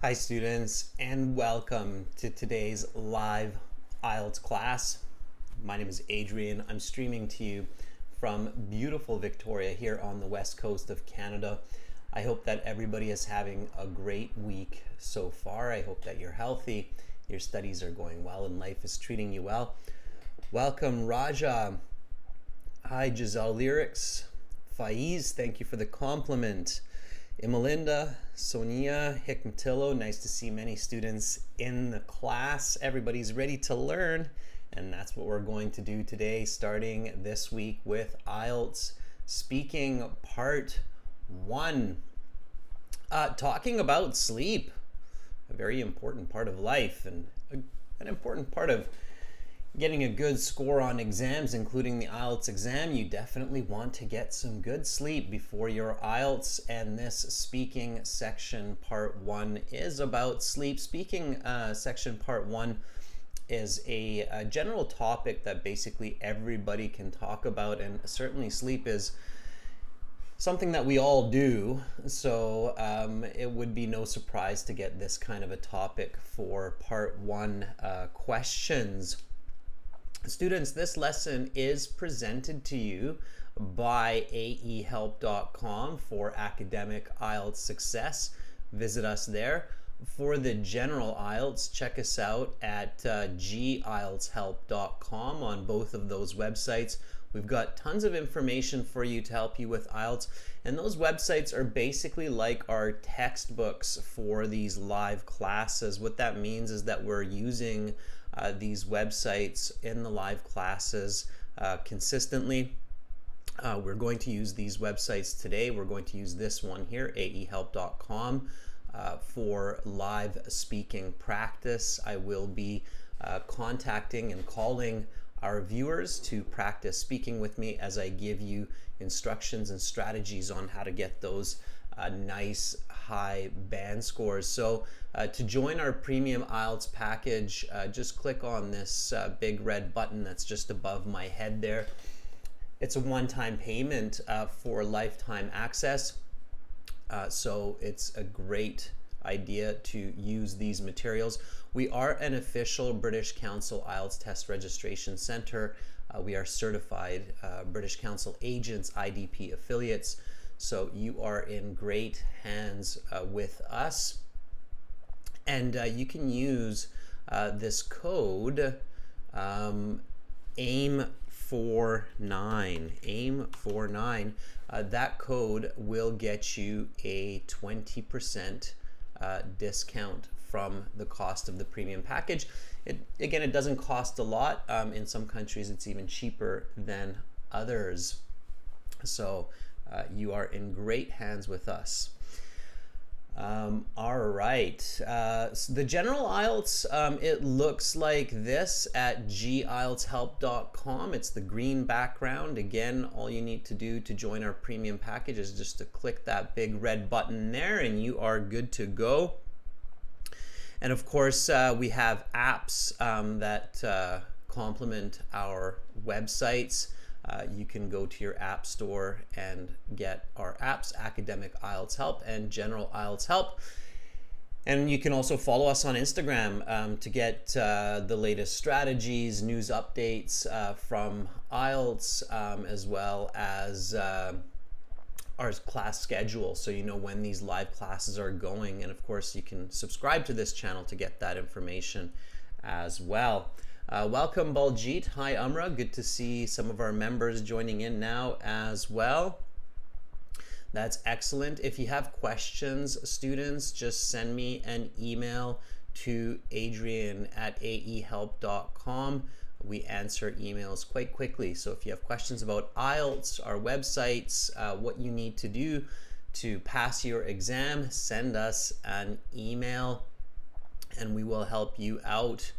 Hi students, and welcome to today's live IELTS class. My name is Adrian. I'm streaming to you from beautiful Victoria here on the west coast of Canada. I hope that everybody is having a great week so far. I hope that you're healthy, your studies are going well, and life is treating you well. Welcome Raja. Hi Giselle Lyrics. Faiz, thank you for the compliment. Emalinda, Sonia, Hikmatillo, nice to see many students in the class. Everybody's ready to learn, and that's what we're going to do today, starting this week with IELTS Speaking Part 1. Talking about sleep, a very important part of life and an important part of getting a good score on exams, including the IELTS exam. You definitely want to get some good sleep before your IELTS, and this speaking section part 1 is about sleep. Speaking section part 1 is a general topic that basically everybody can talk about, and certainly sleep is something that we all do, so it would be no surprise to get this kind of a topic for part 1 questions. Students, this lesson is presented to you by aehelp.com for academic IELTS success. Visit us there. For the general IELTS, check us out at gieltshelp.com. On both of those websites, we've got tons of information for you to help you with IELTS, and those websites are basically like our textbooks for these live classes. What that means is that we're using these websites in the live classes consistently. We're going to use these websites today. We're going to use this one here, aehelp.com, for live speaking practice. I will be contacting and calling our viewers to practice speaking with me as I give you instructions and strategies on how to get those nice high band scores. So to join our premium IELTS package, just click on this big red button that's just above my head there. It's a one-time payment for lifetime access, so it's a great idea to use these materials. We are an official British Council IELTS Test Registration Center. We are certified British Council agents, IDP affiliates, so you are in great hands with us. And you can use this code AIM49. That code will get you a 20% discount from the cost of the premium package. Again, it doesn't cost a lot. In some countries, it's even cheaper than others. So you are in great hands with us. All right, the general IELTS, it looks like this at gieltshelp.com. It's the green background. Again, all you need to do to join our premium package is just to click that big red button there, and you are good to go. And of course, we have apps that complement our websites. You can go to your app store and get our apps, Academic IELTS Help and General IELTS Help. And you can also follow us on Instagram to get the latest strategies, news updates from IELTS, as well as our class schedule, so you know when these live classes are going. And of course, you can subscribe to this channel to get that information as well. Welcome Baljit. Hi Umra. Good to see some of our members joining in now as well. That's excellent. If you have questions, students, just send me an email to adrian@aehelp.com. We answer emails quite quickly. So if you have questions about IELTS, our websites, what you need to do to pass your exam, send us an email and we will help you out.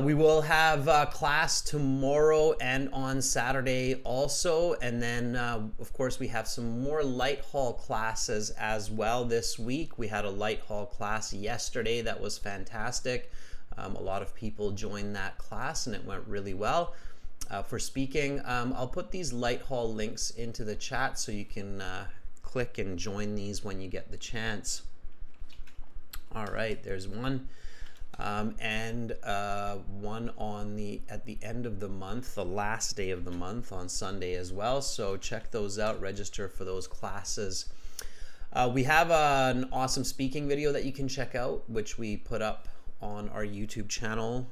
We will have class tomorrow and on Saturday also, and then of course we have some more light haul classes as well this week. We had a light haul class yesterday that was fantastic. A lot of people joined that class and it went really well. For speaking, I'll put these light haul links into the chat so you can click and join these when you get the chance. All right, there's one. And one at the end of the month, the last day of the month on Sunday as well. So check those out, register for those classes. We have an awesome speaking video that you can check out, which we put up on our YouTube channel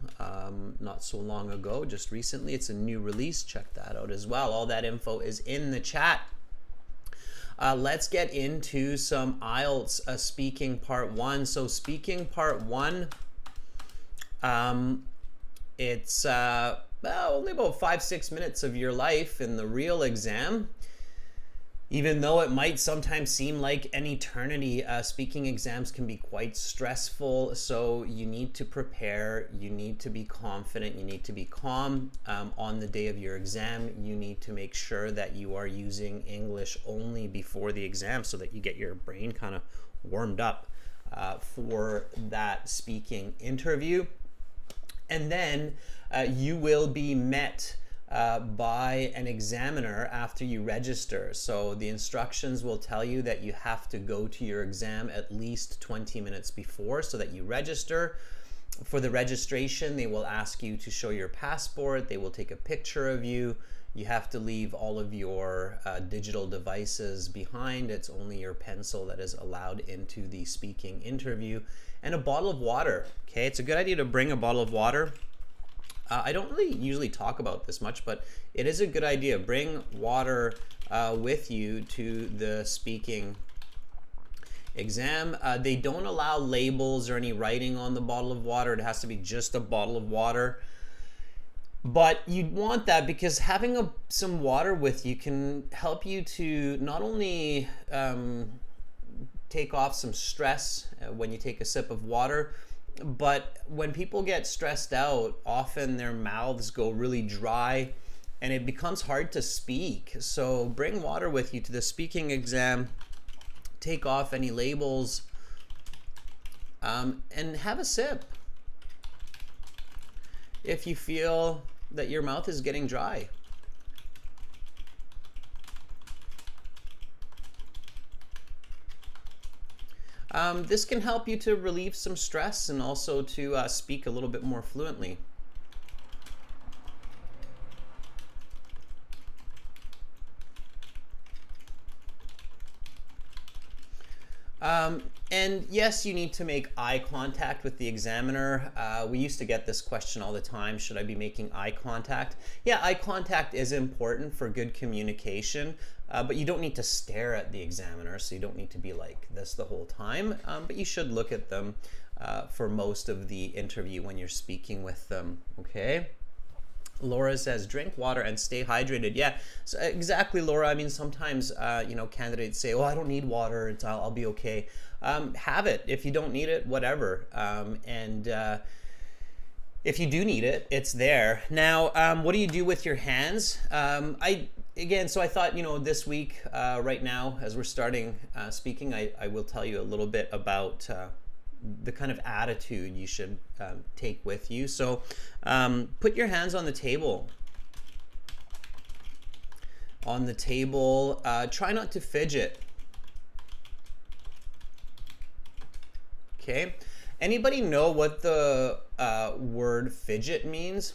not so long ago, just recently. It's a new release. Check that out as well. All that info is in the chat. Let's get into some IELTS speaking part 1. So speaking part 1, it's only about 5-6 minutes of your life in the real exam. Even though it might sometimes seem like an eternity, speaking exams can be quite stressful. So you need to prepare, you need to be confident, you need to be calm on the day of your exam. You need to make sure that you are using English only before the exam so that you get your brain kind of warmed up for that speaking interview. And then you will be met by an examiner after you register. So the instructions will tell you that you have to go to your exam at least 20 minutes before so that you register. For the registration, they will ask you to show your passport. They will take a picture of you. You have to leave all of your digital devices behind. It's only your pencil that is allowed into the speaking interview. And a bottle of water. Okay, it's a good idea to bring a bottle of water. I don't really usually talk about this much, but it is a good idea. Bring water with you to the speaking exam. They don't allow labels or any writing on the bottle of water. It has to be just a bottle of water. But you'd want that because having some water with you can help you to not only take off some stress when you take a sip of water, but when people get stressed out, often their mouths go really dry and it becomes hard to speak. So bring water with you to the speaking exam, take off any labels, and have a sip if you feel that your mouth is getting dry. This can help you to relieve some stress and also to speak a little bit more fluently. And yes, you need to make eye contact with the examiner. We used to get this question all the time, should I be making eye contact? Yeah, eye contact is important for good communication, but you don't need to stare at the examiner, so you don't need to be like this the whole time, but you should look at them for most of the interview when you're speaking with them, okay? Laura says, drink water and stay hydrated. Yeah, so exactly, Laura. I mean, sometimes, candidates say, oh, I don't need water. I'll be okay. Have it. If you don't need it, whatever. And if you do need it, it's there. Now, what do you do with your hands? So I thought, this week, right now, as we're starting speaking, I will tell you a little bit about the kind of attitude you should take with you. So put your hands on the table. On the table, try not to fidget. Okay. Anybody know what the word fidget means?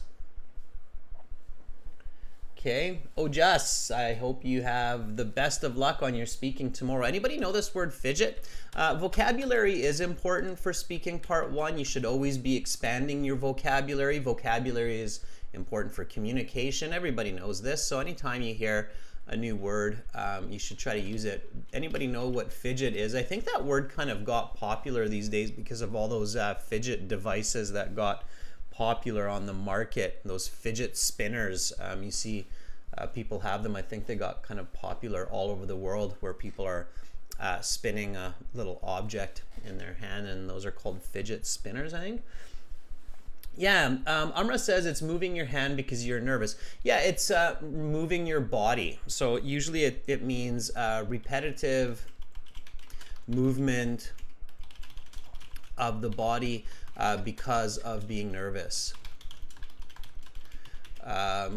Okay. Oh, Jess, I hope you have the best of luck on your speaking tomorrow. Anybody know this word fidget? Vocabulary is important for speaking part 1. You should always be expanding your vocabulary. Vocabulary is important for communication. Everybody knows this. So anytime you hear a new word, you should try to use it. Anybody know what fidget is? I think that word kind of got popular these days because of all those fidget devices that got popular on the market, those fidget spinners. You see people have them. I think they got kind of popular all over the world where people are spinning a little object in their hand, and those are called fidget spinners, I think. Yeah, Amra says it's moving your hand because you're nervous. Yeah, it's moving your body. So usually it means repetitive movement of the body because of being nervous. The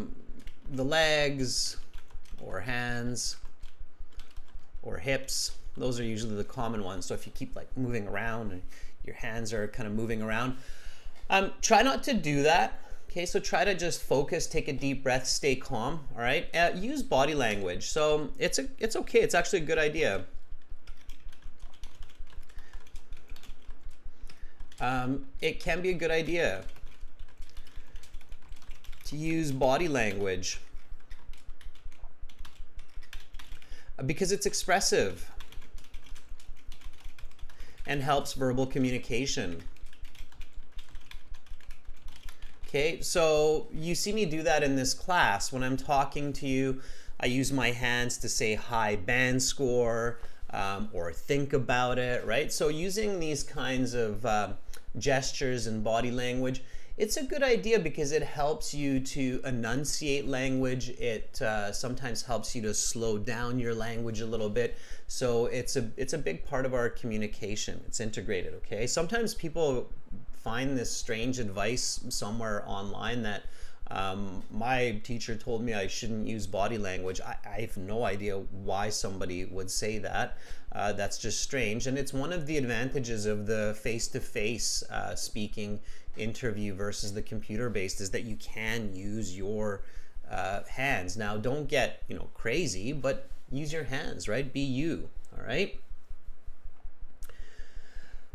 legs or hands or hips, those are usually the common ones. So if you keep like moving around and your hands are kind of moving around. Try not to do that. Okay, so try to just focus, take a deep breath, stay calm. All right, use body language. So it's okay. It's actually a good idea. It can be a good idea to use body language because it's expressive and helps verbal communication. Okay, so you see me do that in this class. When I'm talking to you, I use my hands to say hi band score or think about it, right? So using these kinds of gestures and body language, it's a good idea because it helps you to enunciate language. It sometimes helps you to slow down your language a little bit. So it's a big part of our communication. It's integrated, okay? Sometimes people find this strange advice somewhere online that my teacher told me I shouldn't use body language. I have no idea why somebody would say that. That's just strange. And it's one of the advantages of the face-to-face speaking interview versus the computer-based is that you can use your hands. Now, don't get crazy, but use your hands, right? Be you, all right?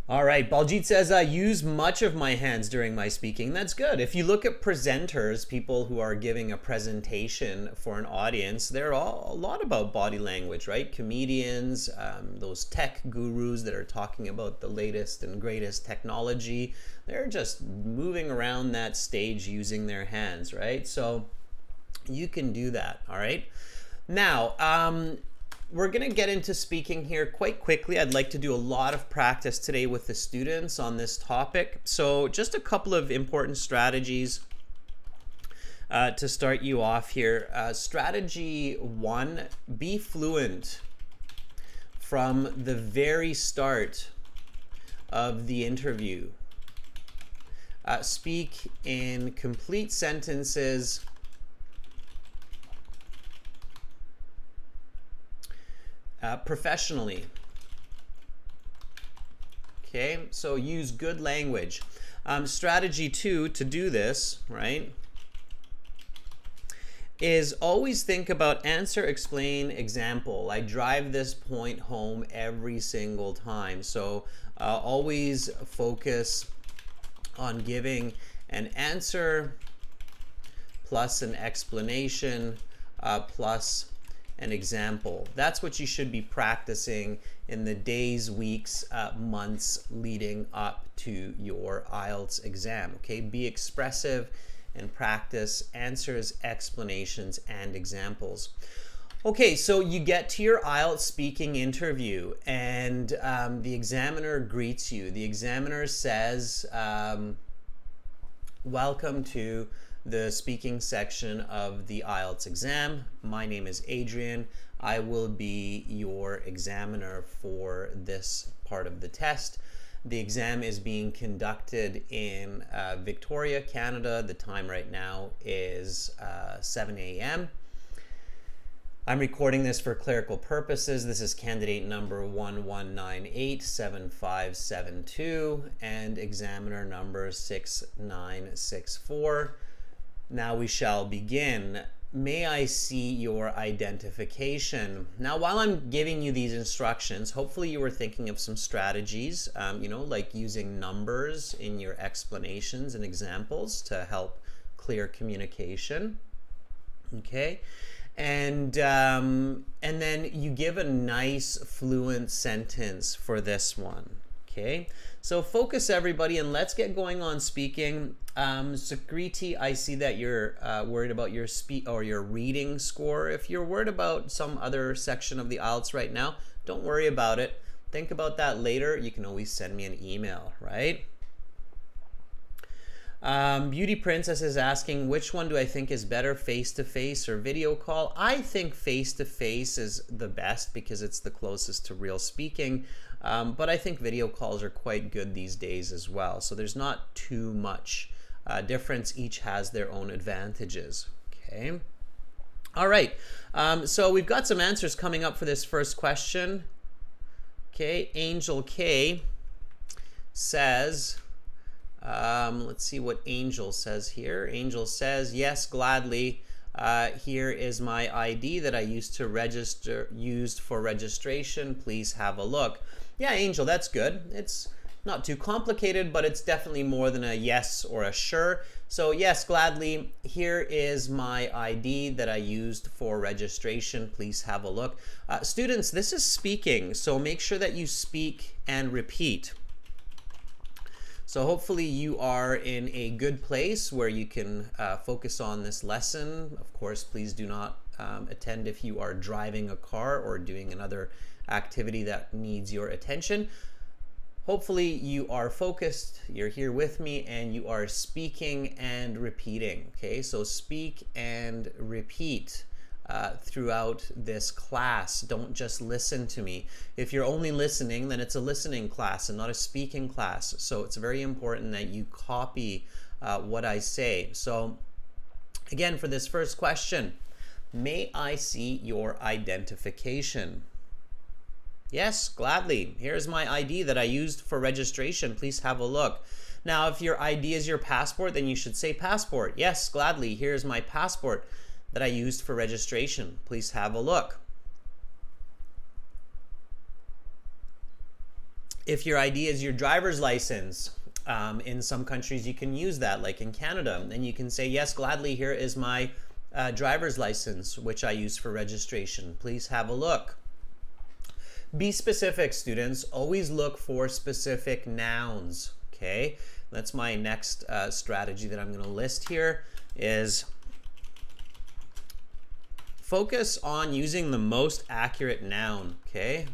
All right, Baljit says, I use much of my hands during my speaking. That's good. If you look at presenters, people who are giving a presentation for an audience, they're all a lot about body language, right? Comedians, those tech gurus that are talking about the latest and greatest technology, they're just moving around that stage using their hands, right? So you can do that, all right? Now, we're going to get into speaking here quite quickly. I'd like to do a lot of practice today with the students on this topic. So just a couple of important strategies to start you off here. Strategy 1, be fluent from the very start of the interview. Speak in complete sentences. Professionally. Okay, so use good language. Strategy 2 to do this, right, is always think about answer, explain, example. I drive this point home every single time. So always focus on giving an answer plus an explanation plus an example. That's what you should be practicing in the days, weeks, months leading up to your IELTS exam. Okay, be expressive and practice answers, explanations, and examples. Okay, so you get to your IELTS speaking interview and the examiner greets you. The examiner says, welcome to the speaking section of the IELTS exam. My name is Adrian. I will be your examiner for this part of the test. The exam is being conducted in Victoria, Canada. The time right now is 7 a.m. I'm recording this for clerical purposes. This is candidate number 11987572 and examiner number 6964. Now we shall begin. May I see your identification? Now, while I'm giving you these instructions, hopefully you were thinking of some strategies, like using numbers in your explanations and examples to help clear communication. Okay, and then you give a nice fluent sentence for this one. Okay, so focus everybody and let's get going on speaking. Sukriti, I see that you're worried about your your reading score. If you're worried about some other section of the IELTS right now, don't worry about it. Think about that later. You can always send me an email, right? Beauty Princess is asking, which one do I think is better, face-to-face or video call? I think face-to-face is the best because it's the closest to real speaking. But I think video calls are quite good these days as well. So there's not too much difference. Each has their own advantages. Okay. All right. So we've got some answers coming up for this first question. Okay. Angel K says, let's see what Angel says here. Angel says, yes, gladly. Here is my ID that I used for registration. Please have a look. Yeah, Angel, that's good. It's not too complicated, but it's definitely more than a yes or a sure. So yes, gladly, here is my ID that I used for registration. Please have a look. Students, this is speaking, so make sure that you speak and repeat. So hopefully you are in a good place where you can focus on this lesson. Of course, please do not attend if you are driving a car or doing another activity that needs your attention. Hopefully you are focused, you're here with me, and you are speaking and repeating. Okay, so speak and repeat throughout this class. Don't just listen to me. If you're only listening, then it's a listening class and not a speaking class. So it's very important that you copy what I say. So again, for this first question, may I see your identification? Yes, gladly. Here's my ID that I used for registration. Please have a look. Now, if your ID is your passport, then you should say passport. Yes, gladly. Here's my passport that I used for registration. Please have a look. If your ID is your driver's license, in some countries you can use that, like in Canada, and you can say, yes, gladly, here is my driver's license, which I used for registration. Please have a look. Be specific, students. Always look for specific nouns, okay? That's my next strategy that I'm going to list here is focus on using the most accurate noun, okay?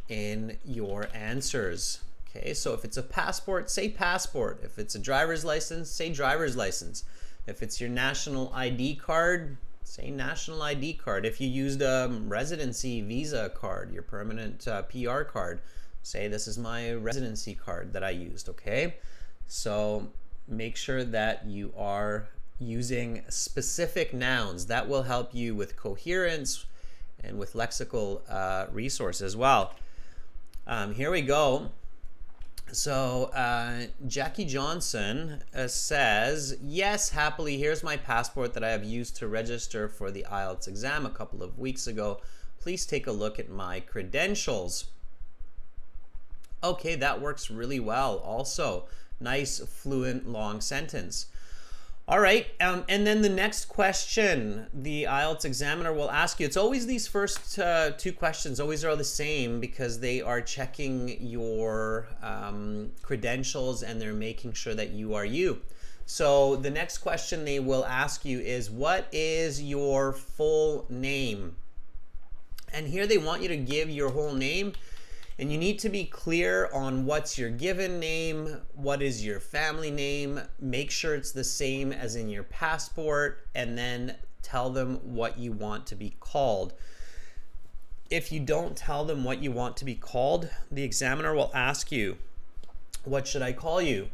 In your answers. Okay, so if it's a passport, say passport. If it's a driver's license, say driver's license. If it's your national ID card, say national ID card. If you used a residency visa card, your permanent PR card, say this is my residency card that I used, okay? So make sure that you are using specific nouns. That will help you with coherence and with lexical resource as well. Here we go. So Jackie Johnson says, yes, happily, here's my passport that I have used to register for the IELTS exam a couple of weeks ago. Please take a look at my credentials. Okay, that works really well. Also, nice, fluent, long sentence. All right, and then the next question the IELTS examiner will ask you, it's always these first two questions always are the same because they are checking your credentials and they're making sure that you are you. So the next question they will ask you is, what is your full name? And here they want you to give your whole name. And you need to be clear on what's your given name, what is your family name, make sure it's the same as in your passport, and then tell them what you want to be called. If you don't tell them what you want to be called, the examiner will ask you, what should I call you?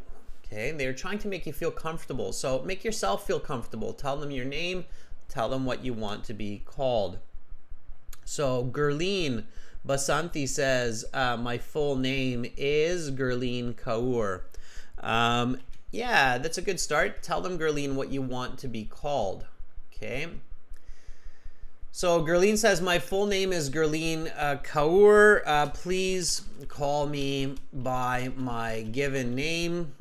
Okay, they're trying to make you feel comfortable. So make yourself feel comfortable. Tell them your name, tell them what you want to be called. So Gurleen Basanti says, my full name is Gurleen Kaur. Yeah, that's a good start. Tell them, Gurleen, what you want to be called. Okay. So Gurleen says, my full name is Gurleen Kaur. Please call me by my given name,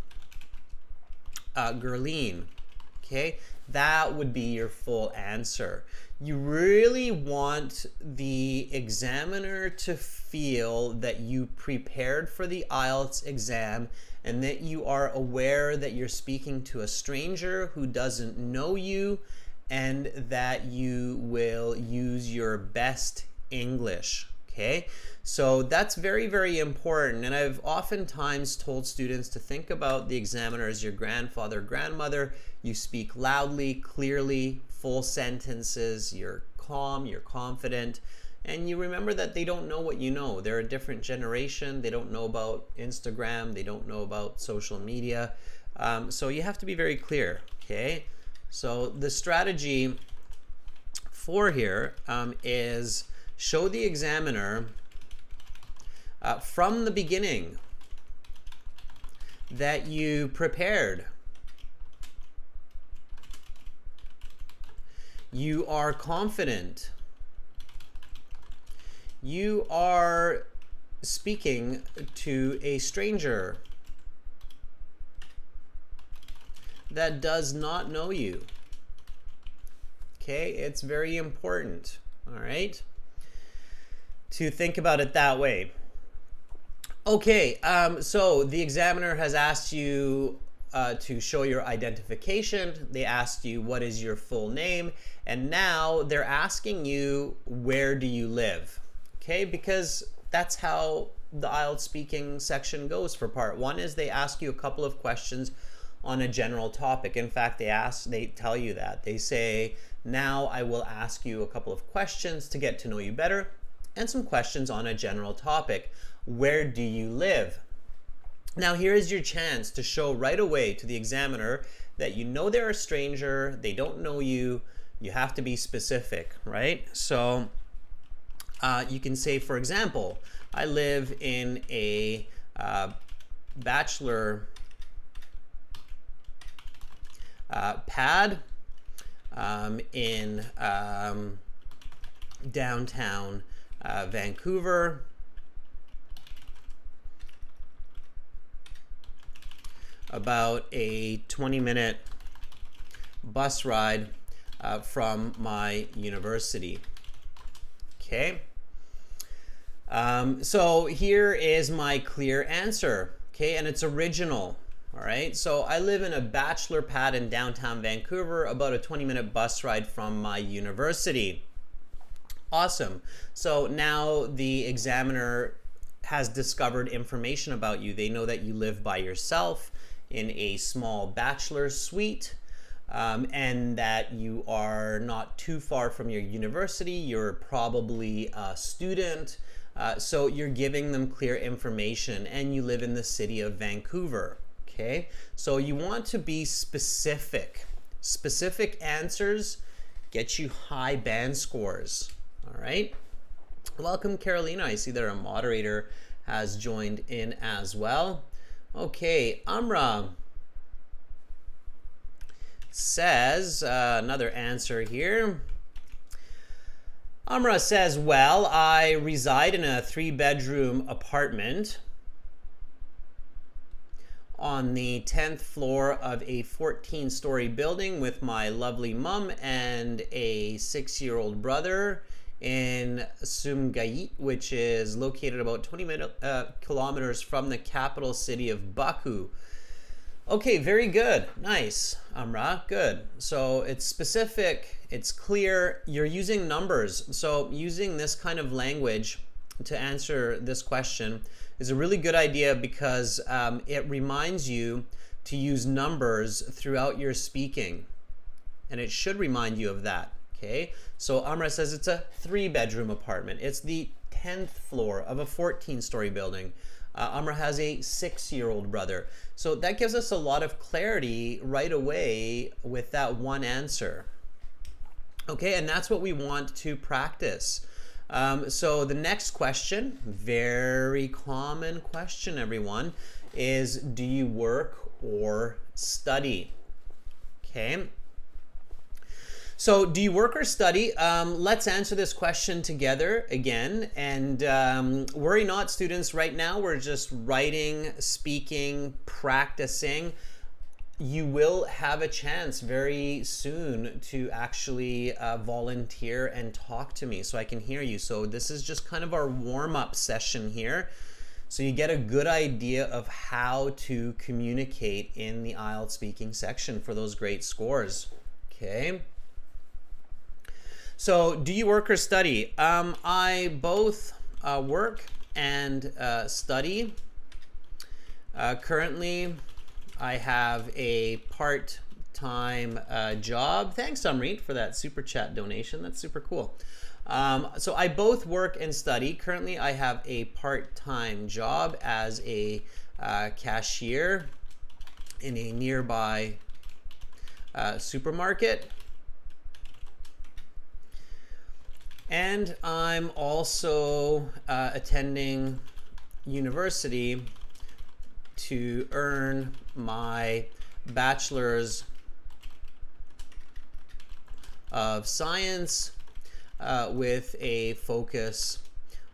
Gurleen. Okay, that would be your full answer. You really want the examiner to feel that you prepared for the IELTS exam and that you are aware that you're speaking to a stranger who doesn't know you and that you will use your best English, okay? So that's very, very important. And I've oftentimes told students to think about the examiner as your grandfather, grandmother. You speak loudly, clearly, full sentences, you're calm, you're confident, and you remember that they don't know what you know. They're a different generation. They don't know about Instagram. They don't know about social media. So you have to be very clear, okay? So the strategy for here is show the examiner from the beginning that you prepared. You are confident. You are speaking to a stranger that does not know you. Okay, it's very important, all right, to think about it that way. Okay, so the examiner has asked you to show your identification. They asked you what is your full name, and now they're asking you where do you live. Okay, because that's how the IELTS speaking section goes for part one, is they ask you a couple of questions on a general topic. In fact, they tell you that. They say, now I will ask you a couple of questions to get to know you better and some questions on a general topic. Where do you live? Now here is your chance to show right away to the examiner that you know they're a stranger, they don't know you, you have to be specific, right? So you can say, for example, I live in a bachelor pad in downtown Vancouver. About a 20-minute bus ride from my university. Okay. So here is my clear answer. Okay, and it's original. All right, so I live in a bachelor pad in downtown Vancouver, about a 20-minute bus ride from my university. Awesome. So now the examiner has discovered information about you. They know that you live by yourself in a small bachelor suite, and that you are not too far from your university. You're probably a student. So you're giving them clear information, and you live in the city of Vancouver. Okay, so you want to be specific. Specific answers get you high band scores. All right. Welcome, Carolina. I see that our moderator has joined in as well. Okay, Amra says, another answer here. Amra says, well, I reside in a 3-bedroom apartment on the 10th floor of a 14-story building with my lovely mom and a 6-year-old brother in Sumgait, which is located about 20 kilometers from the capital city of Baku. Okay, very good. Nice, Amra, good. So it's specific, it's clear, you're using numbers. So using this kind of language to answer this question is a really good idea, because it reminds you to use numbers throughout your speaking. And it should remind you of that. Okay, so Amra says it's a 3-bedroom apartment. It's the 10th floor of a 14-story building. Amra has a 6-year-old brother. So that gives us a lot of clarity right away with that one answer. Okay, and that's what we want to practice. So the next question, very common question, everyone, is do you work or study? Okay. So do you work or study? Let's answer this question together again. And worry not, students. Right now we're just writing, speaking, practicing. You will have a chance very soon to actually volunteer and talk to me so I can hear you. So this is just kind of our warm-up session here. So you get a good idea of how to communicate in the IELTS speaking section for those great scores. Okay. So do you work or study? I both work and study. Currently, I have a part-time job. Thanks, Amrit, for that super chat donation. That's super cool. So I both work and study. Currently, I have a part-time job as a cashier in a nearby supermarket. And I'm also attending university to earn my bachelor's of science with a focus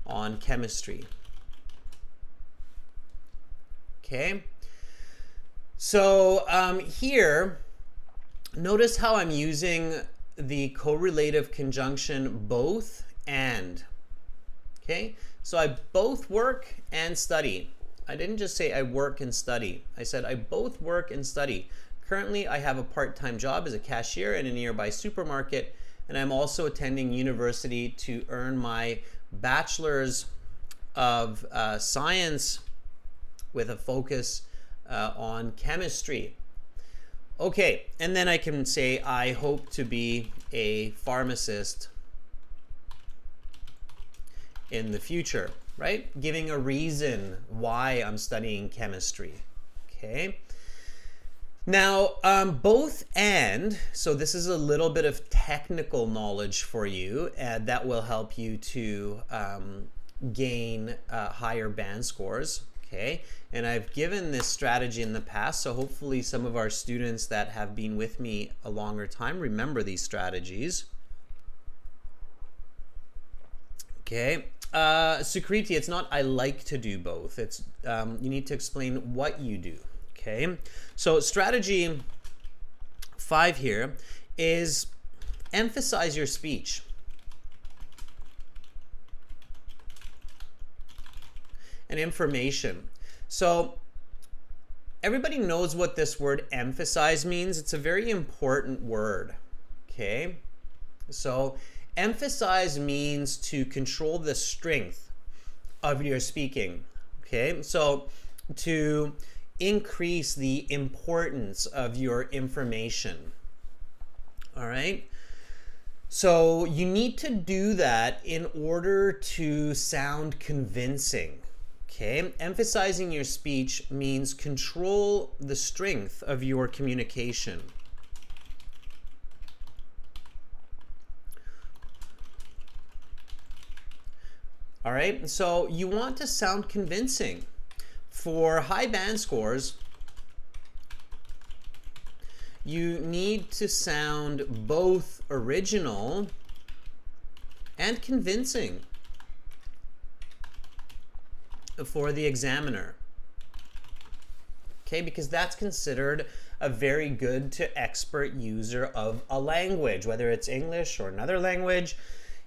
on chemistry. Okay, so here, notice how I'm using the correlative conjunction both and. Okay, so I both work and study. I didn't just say I work and study. I said I both work and study. Currently, I have a part-time job as a cashier in a nearby supermarket, and I'm also attending university to earn my bachelor's of science with a focus on chemistry. Okay, and then I can say I hope to be a pharmacist in the future, right? Giving a reason why I'm studying chemistry. Okay. Now, both and, so this is a little bit of technical knowledge for you that will help you to gain higher band scores, okay? And I've given this strategy in the past, so hopefully some of our students that have been with me a longer time remember these strategies. Okay, Sukriti, it's not I like to do both. It's you need to explain what you do. Okay, so strategy 5 here is emphasize your speech. And information. So everybody knows what this word emphasize means. It's a very important word. Okay, so emphasize means to control the strength of your speaking. Okay, so to increase the importance of your information. All right, so you need to do that in order to sound convincing. Okay, emphasizing your speech means control the strength of your communication. All right, so you want to sound convincing. For high band scores, you need to sound both original and convincing for the examiner. Okay, because that's considered a very good to expert user of a language, whether it's English or another language.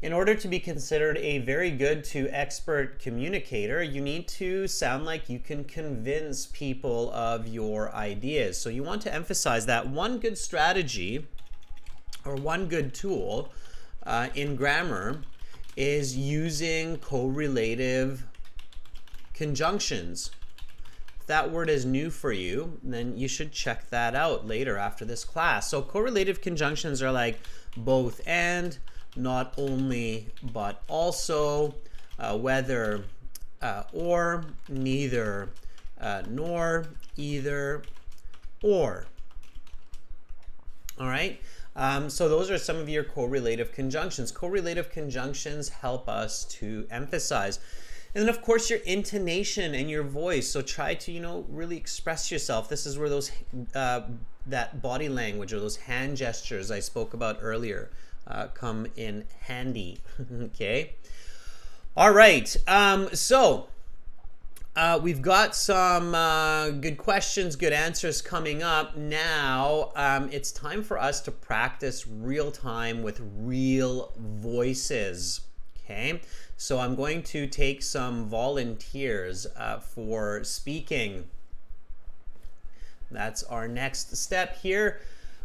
In order to be considered a very good to expert communicator, you need to sound like you can convince people of your ideas. So you want to emphasize that. One good strategy or one good tool in grammar is using correlative conjunctions. If that word is new for you, then you should check that out later after this class. So correlative conjunctions are like both and, not only, but also, whether, or, neither, nor, either, or. All right, so those are some of your correlative conjunctions. Correlative conjunctions help us to emphasize. And then of course your intonation and your voice. So try to, really express yourself. This is where those, that body language or those hand gestures I spoke about earlier come in handy. Okay. All right. So we've got some good questions, good answers coming up. Now it's time for us to practice real time with real voices. Okay. So I'm going to take some volunteers for speaking. That's our next step here.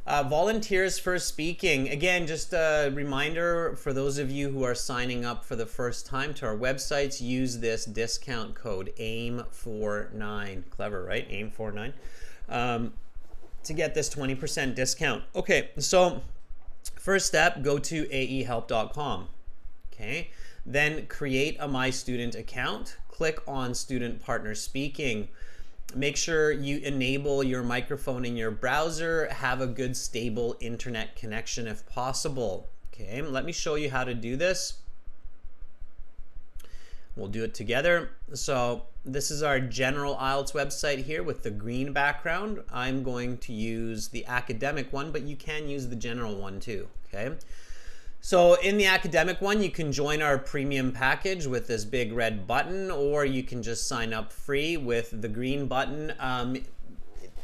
Volunteers for speaking. Again, just a reminder for those of you who are signing up for the first time to our websites, use this discount code AIM49. Clever, right? AIM49. To get this 20% discount. Okay, so first step, go to aehelp.com. Okay, then create a My Student account. Click on Student Partner Speaking. Make sure you enable your microphone in your browser. Have a good stable internet connection if possible. Okay, let me show you how to do this. We'll do it together. So this is our general IELTS website here with the green background. I'm going to use the academic one, but you can use the general one too, okay? So in the academic one, you can join our premium package with this big red button, or you can just sign up free with the green button.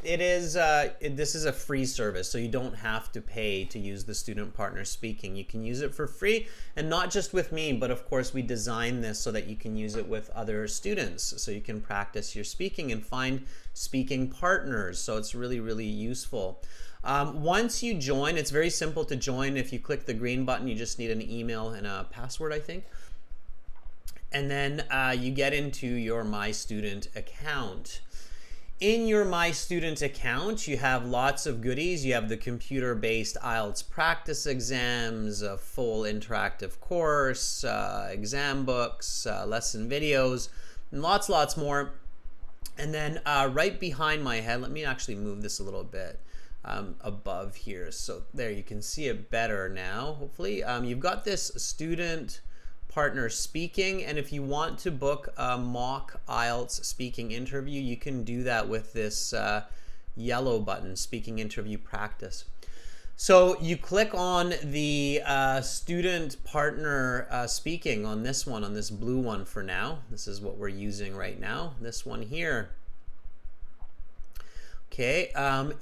This is a free service, so you don't have to pay to use the student partner speaking. You can use it for free, and not just with me, but of course we designed this so that you can use it with other students, so you can practice your speaking and find speaking partners. So it's really, really useful. Once you join, it's very simple to join. If you click the green button, you just need an email and a password, I think. And then you get into your My Student account. In your My Student account, you have lots of goodies. You have the computer-based IELTS practice exams, a full interactive course, exam books, lesson videos, and lots more. And then right behind my head, let me actually move this a little bit above here. So there, you can see it better now, hopefully. You've got this student partner speaking, and if you want to book a mock IELTS speaking interview, you can do that with this yellow button, speaking interview practice. So you click on the student partner speaking on this one, on this blue one for now. This is what we're using right now, this one here. Okay,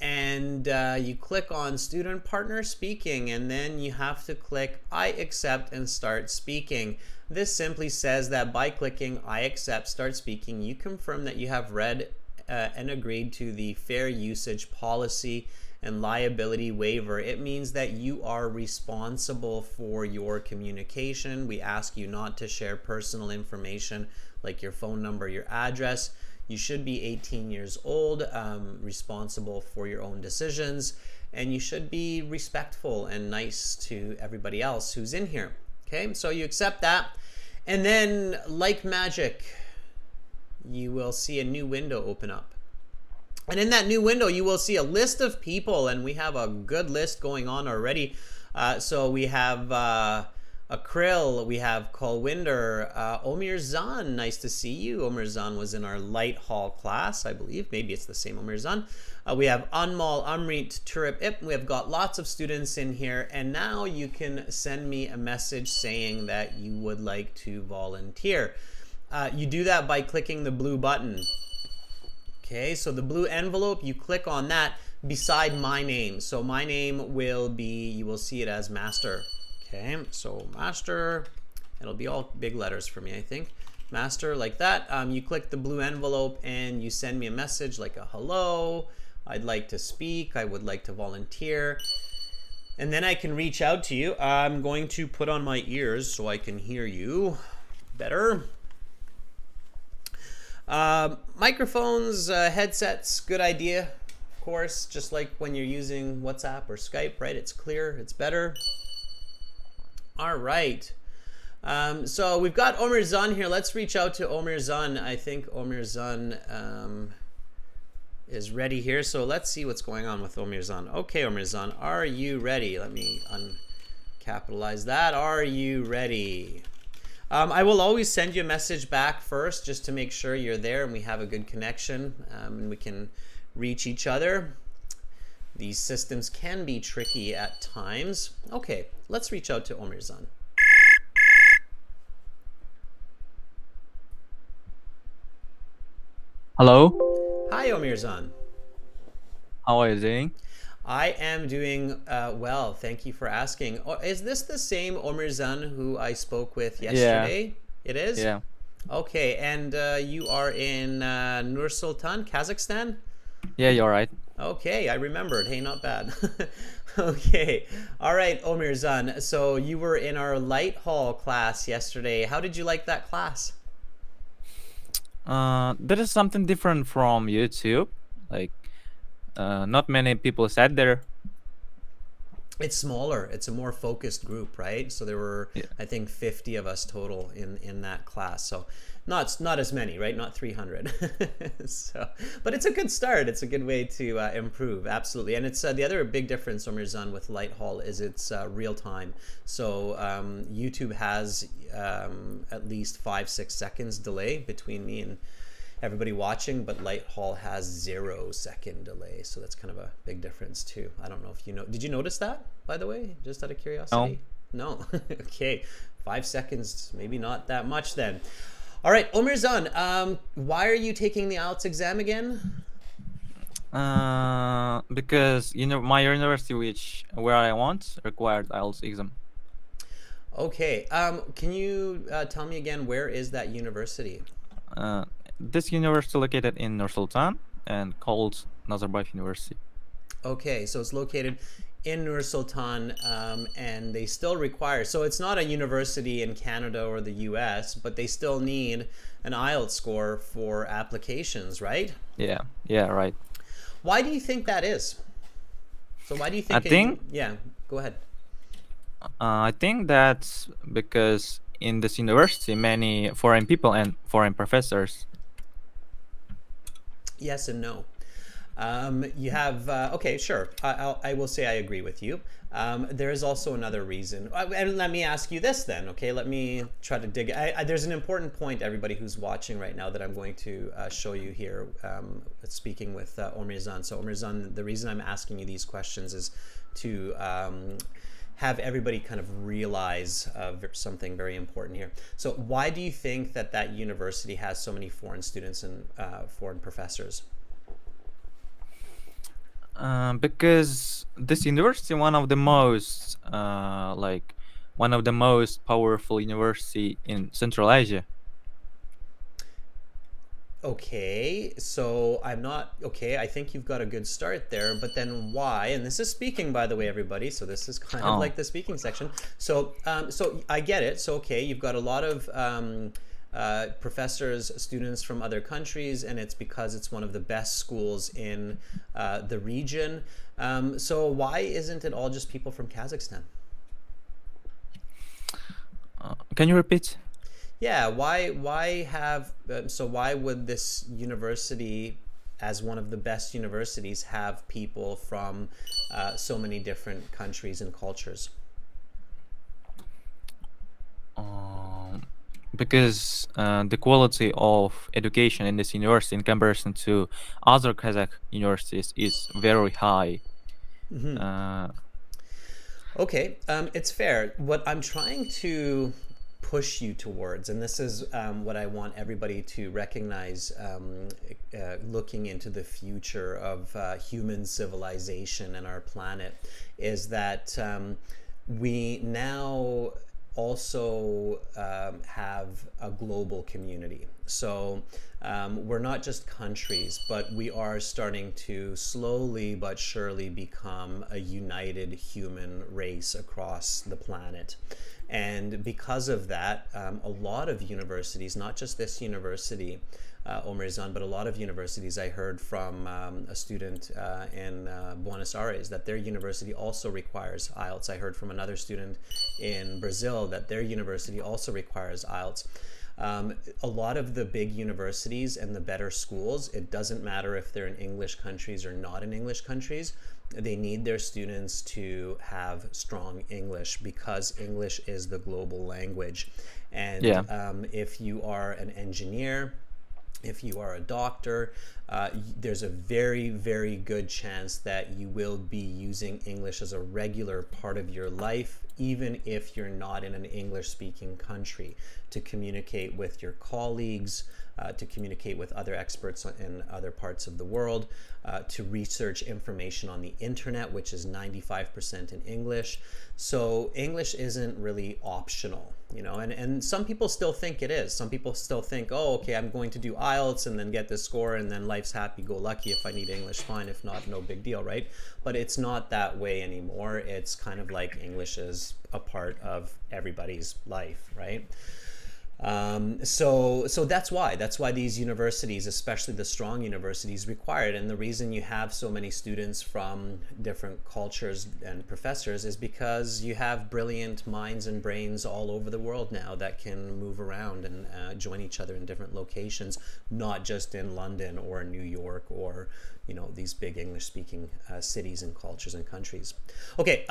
and you click on student partner speaking, and then you have to click I accept and start speaking. This simply says that by clicking I accept start speaking, you confirm that you have read and agreed to the fair usage policy and liability waiver. It means that you are responsible for your communication. We ask you not to share personal information like your phone number, your address. You should be 18 years old, responsible for your own decisions, and you should be respectful and nice to everybody else who's in here. Okay, so you accept that, and then like magic, you will see a new window open up. And in that new window, you will see a list of people, and we have a good list going on already. So we have Krill, we have Kolwinder, Omerzan, nice to see you. Omerzan was in our light hall class, I believe. Maybe it's the same Omerzan. We have Anmal, Amrit, Turip, Ip. We have got lots of students in here, and now you can send me a message saying that you would like to volunteer. You do that by clicking the blue button. Okay, so the blue envelope, you click on that beside my name. So my name will be, you will see it as Master. Okay, so Master, it'll be all big letters for me, I think. Master, like that. You click the blue envelope and you send me a message like a hello, I'd like to speak, I would like to volunteer. And then I can reach out to you. I'm going to put on my ears so I can hear you better. Microphones, headsets, good idea, of course, just like when you're using WhatsApp or Skype, right? It's clear, it's better. All right. So we've got Omerzan here. Let's reach out to Omerzan. I think Omerzan is ready here. So let's see what's going on with Omerzan. Okay, Omerzan, are you ready? Let me uncapitalize that. Are you ready? I will always send you a message back first just to make sure you're there and we have a good connection and we can reach each other. These systems can be tricky at times. Okay, let's reach out to Omerzan. Hello. Hi, Omerzan. How are you doing? I am doing well. Thank you for asking. Is this the same Omerzan who I spoke with yesterday? Yeah. It is? Yeah. Okay, and you are in Nur Sultan, Kazakhstan? Yeah, you're right. Okay, I remembered. Hey, not bad. Okay. All right, Omerzan. So you were in our light hall class yesterday. How did you like that class? That is something different from YouTube. Like, not many people sat there. It's smaller. It's a more focused group, right? So there were, Yeah. I think, 50 of us total in that class. So not as many, right? Not 300. So, but it's a good start. It's a good way to improve. Absolutely. And it's the other big difference, Omerzan, with Light Hall is it's real time. So YouTube has at least 5-6 seconds delay between me and everybody watching, but Light Hall has 0 second delay, so that's kind of a big difference too. I don't know if you know. Did you notice that, by the way, just out of No. curiosity? No. Okay, 5 seconds, maybe not that much then. All right, Omerzan, why are you taking the IELTS exam again? Because my university, where I want, required IELTS exam. Okay, can you tell me again, where is that university? This university located in Nur Sultan and called Nazarbayev University. Okay, so it's located in Nur Sultan, and they still require, so it's not a university in Canada or the US, but they still need an IELTS score for applications, right? Yeah, right. Why do you think that is? So why do you think? Yeah, go ahead. I think that's because in this university, many foreign people and foreign professors. Yes and no. You have, okay, sure. I will say I agree with you. There is also another reason. And let me ask you this then, okay? Let me try to dig. There's an important point, everybody who's watching right now, that I'm going to show you here, speaking with Omerzan. So Omerzan, the reason I'm asking you these questions is to have everybody kind of realize something very important here. So why do you think that that university has so many foreign students and foreign professors? Because this university, one of the most powerful university in Central Asia. Okay, so I'm not, okay, I think you've got a good start there, but then why? And this is speaking, by the way, everybody, so this is kind of like the speaking section. So so I get it. So, okay, you've got a lot of professors, students from other countries, and it's because it's one of the best schools in the region. So why isn't it all just people from Kazakhstan? Can you repeat? Yeah, why have so why would this university, as one of the best universities, have people from so many different countries and cultures? Because the quality of education in this university in comparison to other Kazakh universities is very high. Okay, it's fair. What I'm trying to push you towards, and this is what I want everybody to recognize, looking into the future of human civilization and our planet, is that we now also have a global community. So we're not just countries, but we are starting to slowly but surely become a united human race across the planet. And because of that, a lot of universities, not just this university, Omerzan, but a lot of universities, I heard from a student in Buenos Aires that their university also requires IELTS. I heard from another student in Brazil that their university also requires IELTS. A lot of the big universities and the better schools, it doesn't matter if they're in English countries or not in English countries, they need their students to have strong English, because English is the global language. And if you are an engineer, if you are a doctor, there's a very, very good chance that you will be using English as a regular part of your life, even if you're not in an English-speaking country, to communicate with your colleagues, to communicate with other experts in other parts of the world, to research information on the internet, which is 95% in English. So English isn't really optional, you know, and some people still think it is. Some people still think, oh, okay, I'm going to do IELTS and then get this score and then life's happy-go-lucky. If I need English, fine. If not, no big deal, right? But it's not that way anymore. It's kind of like English is a part of everybody's life, right? So that's why these universities, especially the strong universities, require it. And the reason you have so many students from different cultures and professors is because you have brilliant minds and brains all over the world now that can move around and join each other in different locations, not just in London or New York or, you know, these big English-speaking cities and cultures and countries. Okay.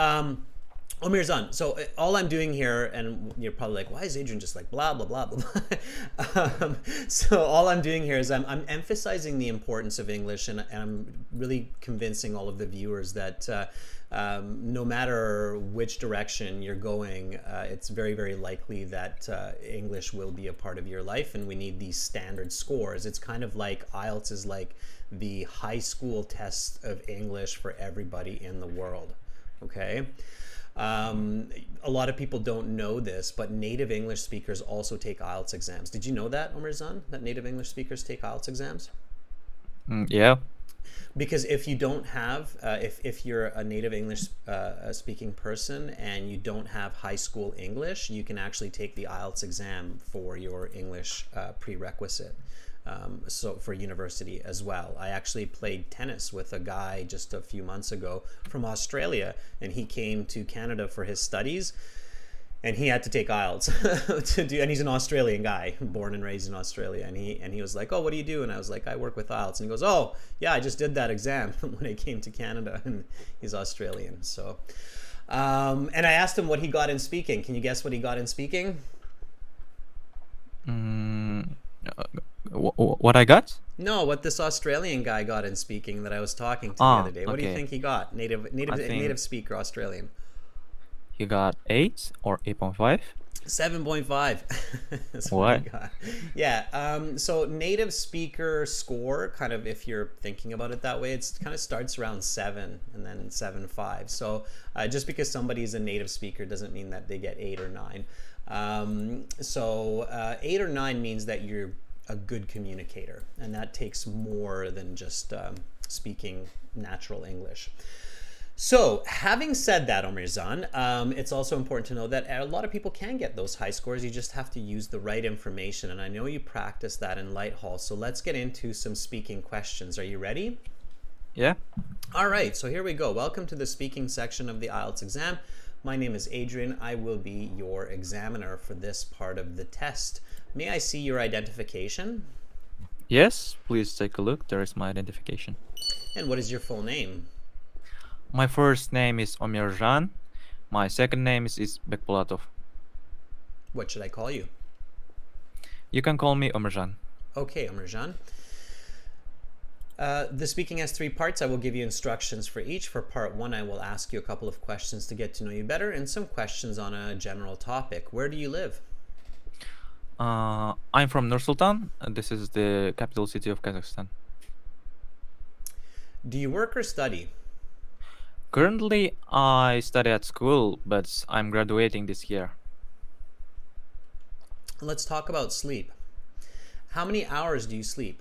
Omerzan. So all I'm doing here, and you're probably like, why is Adrian just like blah blah blah blah blah? So all I'm doing here is I'm emphasizing the importance of English, and I'm really convincing all of the viewers that no matter which direction you're going, it's very likely that English will be a part of your life, and we need these standard scores. It's kind of like IELTS is like the high school test of English for everybody in the world. Okay. A lot of people don't know this, but native English speakers also take IELTS exams. Did you know that, Omerzan, that native English speakers take IELTS exams? Yeah. Because if you don't have, if you're a native English speaking person and you don't have high school English, you can actually take the IELTS exam for your English prerequisite. So for university as well. I actually played tennis with a guy just a few months ago from Australia, and he came to Canada for his studies, and he had to take IELTS to do. And he's an Australian guy, born and raised in Australia. And he was like, "Oh, what do you do?" And I was like, "I work with IELTS." And he goes, "Oh, yeah, I just did that exam when I came to Canada." And he's Australian, so. And I asked him what he got in speaking. Can you guess what he got in speaking? What I got? No, what this Australian guy got in speaking that I was talking to the other day. What do you think he got? Native speaker Australian. He got 8 or 8.5. 7.5. That's what he got. Yeah. So native speaker score, kind of, if you're thinking about it that way, it's kind of starts around 7 and then 7.5. So just because somebody is a native speaker doesn't mean that they get 8 or 9. 8 or 9 means that you're a good communicator, and that takes more than just speaking natural English. So having said that, Omerzan, it's also important to know that a lot of people can get those high scores. You just have to use the right information, and I know you practice that in Light Hall. So let's get into some speaking questions. Are you ready? Yeah. All right, so here we go. Welcome to the speaking section of the IELTS exam. My name is Adrian. I will be your examiner for this part of the test. May I see your identification? Yes, please take a look. There is my identification. And what is your full name? My first name is Omerzan. My second name is Bekpolatov. What should I call you? You can call me Omerzan. Okay, Omerzan. The speaking has 3 parts. I will give you instructions for each. For part 1, I will ask you a couple of questions to get to know you better and some questions on a general topic. Where do you live? I'm from Nur-Sultan. This is the capital city of Kazakhstan. Do you work or study? Currently, I study at school, but I'm graduating this year. Let's talk about sleep. How many hours do you sleep?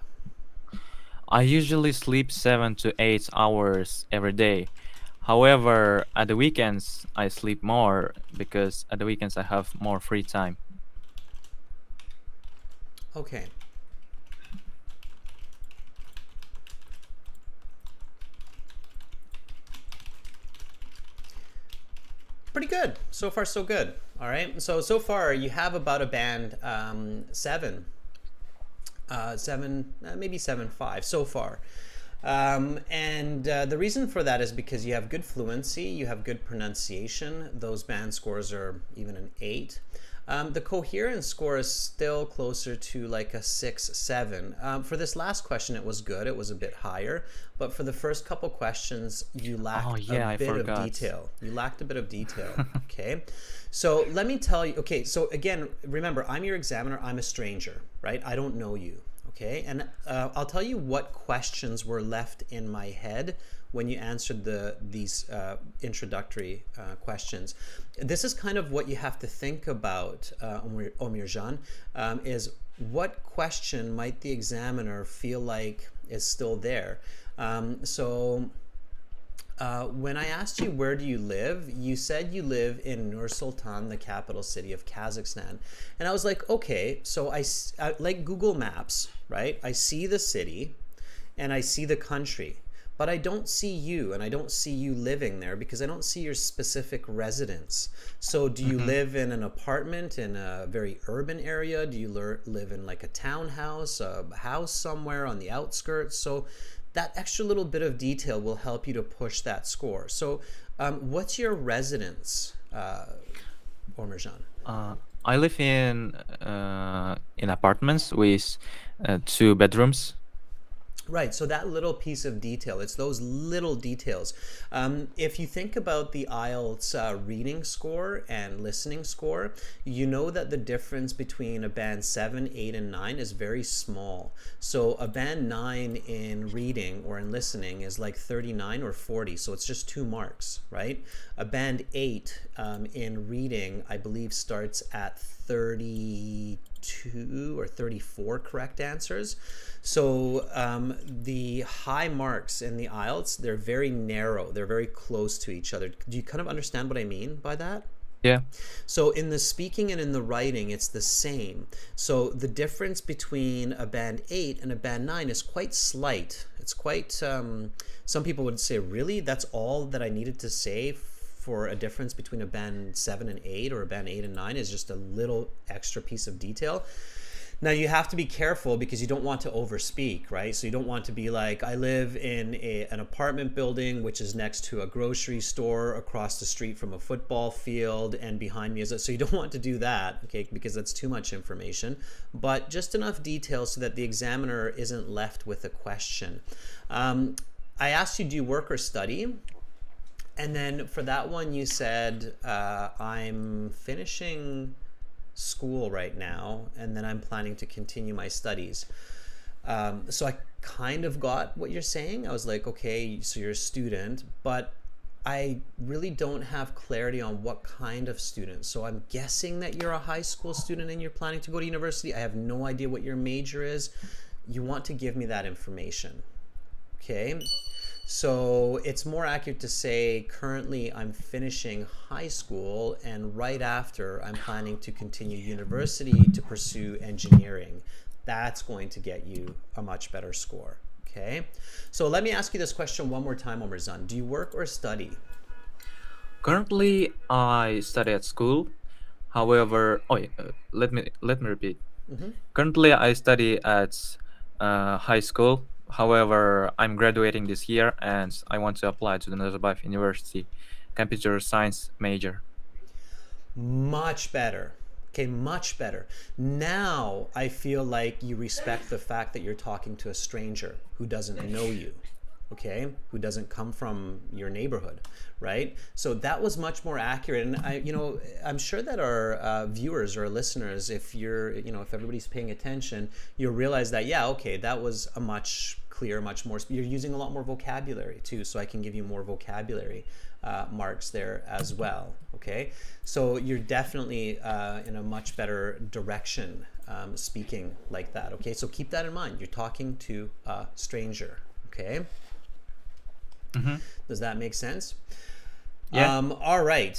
I usually sleep 7 to 8 hours every day. However, at the weekends, I sleep more because at the weekends I have more free time. Okay. Pretty good. So far, so good. All right. So far, you have about a band 7. 7, maybe 7.5 so far. And the reason for that is because you have good fluency, you have good pronunciation. Those band scores are even an 8. The coherence score is still closer to like a 6, 7. For this last question, it was good. It was a bit higher. But for the first couple questions, you lacked a bit of detail. You lacked a bit of detail. Okay. So let me tell you. Okay. So again, remember, I'm your examiner. I'm a stranger, right? I don't know you. Okay. And I'll tell you what questions were left in my head when you answered these introductory questions. This is kind of what you have to think about, Omerzan, is what question might the examiner feel like is still there? When I asked you where do you live, you said you live in Nur-Sultan, the capital city of Kazakhstan. And I was like, okay, so I like Google Maps, right? I see the city and I see the country. But I don't see you, and I don't see you living there because I don't see your specific residence. So do you live in an apartment in a very urban area? Do you live in like a townhouse, a house somewhere on the outskirts? So that extra little bit of detail will help you to push that score. So what's your residence? Omerzan? I live in apartments with 2 bedrooms. Right, so that little piece of detail, it's those little details. If you think about the IELTS reading score and listening score, you know that the difference between a band 7, 8, and 9 is very small. So a band 9 in reading or in listening is like 39 or 40, so it's just 2 marks, right? A band 8 in reading, I believe, starts at 32 or 34 correct answers. So the high marks in the IELTS, they're very narrow. They're very close to each other. Do you kind of understand what I mean by that? Yeah. So in the speaking and in the writing, it's the same. So the difference between a band 8 and a band 9 is quite slight. It's quite, some people would say, really? That's all that I needed to say for a difference between a band 7 and 8 or a band 8 and 9 is just a little extra piece of detail. Now you have to be careful because you don't want to overspeak, right? So you don't want to be like, I live in an apartment building which is next to a grocery store, across the street from a football field, and behind me is a... So you don't want to do that, okay, because that's too much information, but just enough detail so that the examiner isn't left with a question. I asked you, do you work or study? And then for that one you said, I'm finishing school right now, and then I'm planning to continue my studies. So I kind of got what you're saying. I was like, okay, so you're a student, but I really don't have clarity on what kind of student. So I'm guessing that you're a high school student and you're planning to go to university. I have no idea what your major is. You want to give me that information, okay? So it's more accurate to say currently I'm finishing high school and right after I'm planning to continue university to pursue engineering. That's going to get you a much better score, okay? So let me ask you this question one more time, Omerzan. Do you work or study? Currently, I study at school. However, let me repeat. Currently, I study at high school. However, I'm graduating this year and I want to apply to the Nazarbayev University computer science major. Much better. Okay, much better. Now I feel like you respect the fact that you're talking to a stranger who doesn't know you, okay, who doesn't come from your neighborhood, right? So that was much more accurate. And I'm sure that our viewers or listeners, if if everybody's paying attention, you'll realize that, yeah, okay, that was a much clearer, much more, you're using a lot more vocabulary too, so I can give you more vocabulary marks there as well, okay? So you're definitely in a much better direction speaking like that, okay? So keep that in mind. You're talking to a stranger, okay? Does that make sense? Yeah. All right.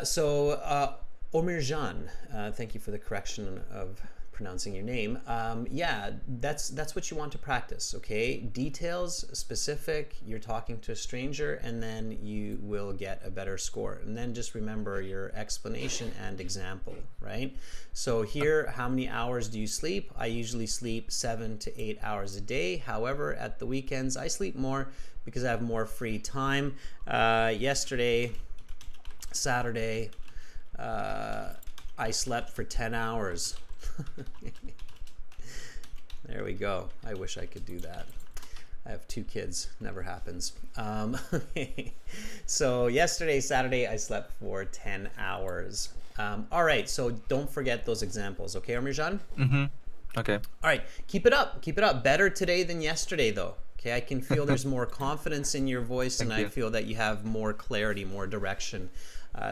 So Omerzan, thank you for the correction of pronouncing your name. Yeah, that's what you want to practice, okay? Details, specific, you're talking to a stranger, and then you will get a better score. And then just remember your explanation and example, right? So here, how many hours do you sleep? I usually sleep 7 to 8 hours a day. However, at the weekends, I sleep more because I have more free time. Yesterday, Saturday, I slept for 10 hours. There we go. I wish I could do that. I have 2 kids. Never happens. So yesterday, Saturday, I slept for 10 hours. All right. So don't forget those examples. Okay, Omerzan? Okay. All right. Keep it up. Keep it up. Better today than yesterday, though. Okay. I can feel there's more confidence in your voice, and I feel that you have more clarity, more direction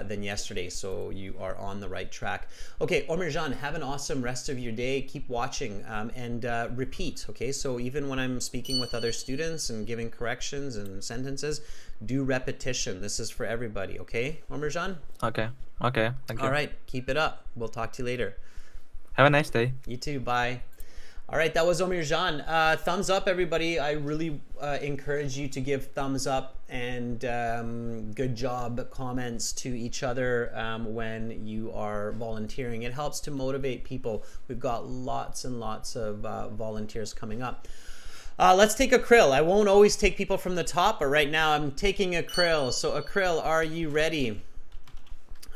than yesterday, so you are on the right track. Okay, Omerzan, have an awesome rest of your day. Keep watching and repeat, okay? So even when I'm speaking with other students and giving corrections and sentences, do repetition. This is for everybody, okay, Omerzan? Okay, thank you. All right, keep it up. We'll talk to you later. Have a nice day. You too, bye. All right, that was Omerzan. Thumbs up, everybody. I really encourage you to give thumbs up and good job comments to each other when you are volunteering. It helps to motivate people. We've got lots and lots of volunteers coming up. Let's take Akryl. I won't always take people from the top, but right now I'm taking Akryl. So Akryl, are you ready?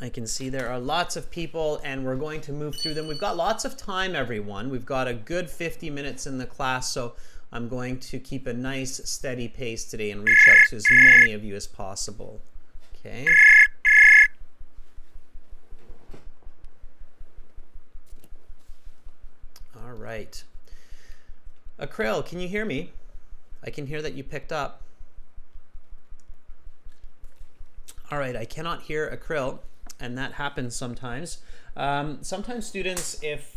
I can see there are lots of people, and we're going to move through them. We've got lots of time, everyone. We've got a good 50 minutes in the class, so I'm going to keep a nice steady pace today and reach out to as many of you as possible. Okay. All right. Akryl, can you hear me? I can hear that you picked up. All right, I cannot hear Akryl, and that happens sometimes. Sometimes students, if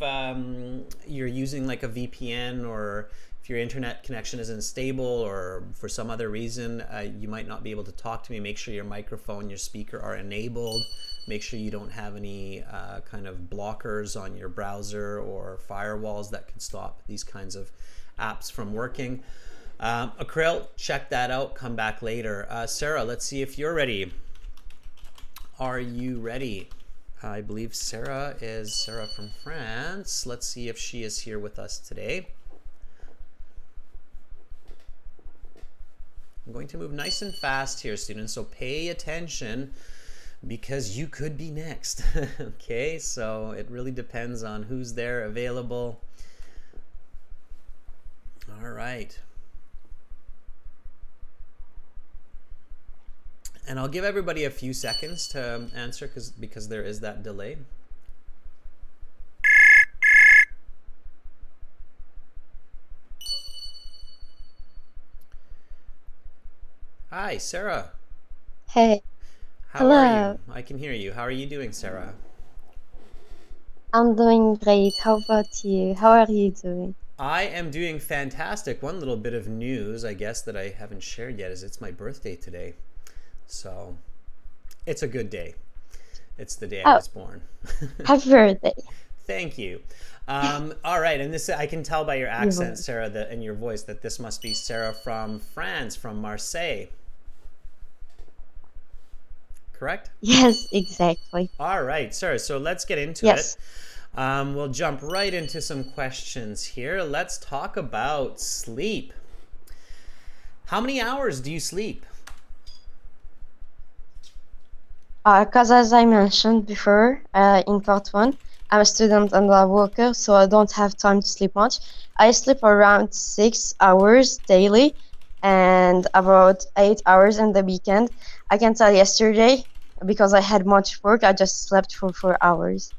you're using like a VPN, or if your internet connection isn't stable, or for some other reason you might not be able to talk to me, make sure your microphone, your speaker are enabled. Make sure you don't have any kind of blockers on your browser or firewalls that could stop these kinds of apps from working. Akryl, check that out, come back later. Sarah, let's see if you're ready. Are you ready? I believe Sarah is Sarah from France. Let's see if she is here with us today. I'm going to move nice and fast here, students, so pay attention because you could be next. Okay, so it really depends on who's there available. All right. And I'll give everybody a few seconds to answer because there is that delay. Hi, Sarah. Hey, How hello. are you? I can hear you. How are you doing, Sarah? I'm doing great. How about you? How are you doing? I am doing fantastic. One little bit of news, I guess, that I haven't shared yet is it's my birthday today. So it's a good day. It's the day I was born. Happy birthday. Thank you. All right, and this I can tell by your accent, Sarah, and your voice that this must be Sarah from France, from Marseille. Correct? Yes, exactly. All right, Sarah, so let's get into it. We'll jump right into some questions here. Let's talk about sleep. How many hours do you sleep? Because as I mentioned before in part one, I'm a student and a worker, so I don't have time to sleep much. I sleep around 6 hours daily and about 8 hours in the weekend. I can tell yesterday, because I had much work, I just slept for 4 hours.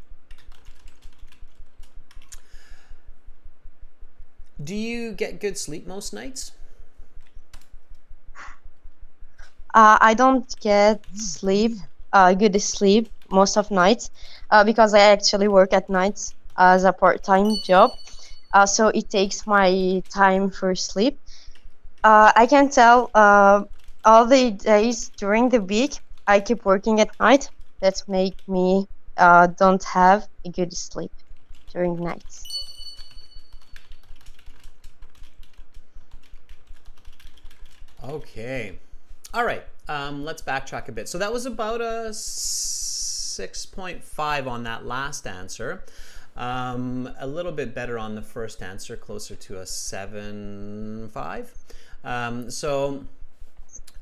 Do you get good sleep most nights? I don't get good sleep most of nights because I actually work at nights as a part-time job. So it takes my time for sleep. I can tell all the days during the week I keep working at night. That make me don't have a good sleep during nights. Okay. All right. Let's backtrack a bit. So that was about a 6.5 on that last answer. A little bit better on the first answer, closer to a 7.5. So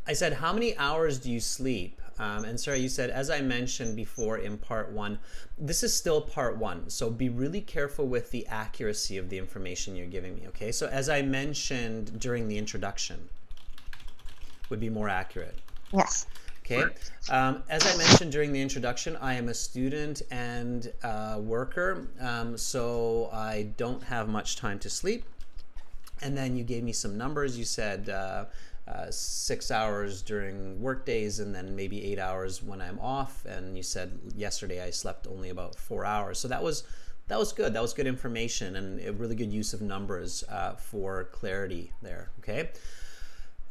I said, how many hours do you sleep? And Sarah, you said, as I mentioned before in part one, this is still part one. So be really careful with the accuracy of the information you're giving me, okay? So as I mentioned during the introduction, would be more accurate. Yes. Okay. As I mentioned during the introduction, I am a student and worker, so I don't have much time to sleep. And then you gave me some numbers. You said 6 hours during work days and then maybe 8 hours when I'm off. And you said yesterday I slept only about 4 hours. So that was good. That was good information and a really good use of numbers for clarity there. Okay.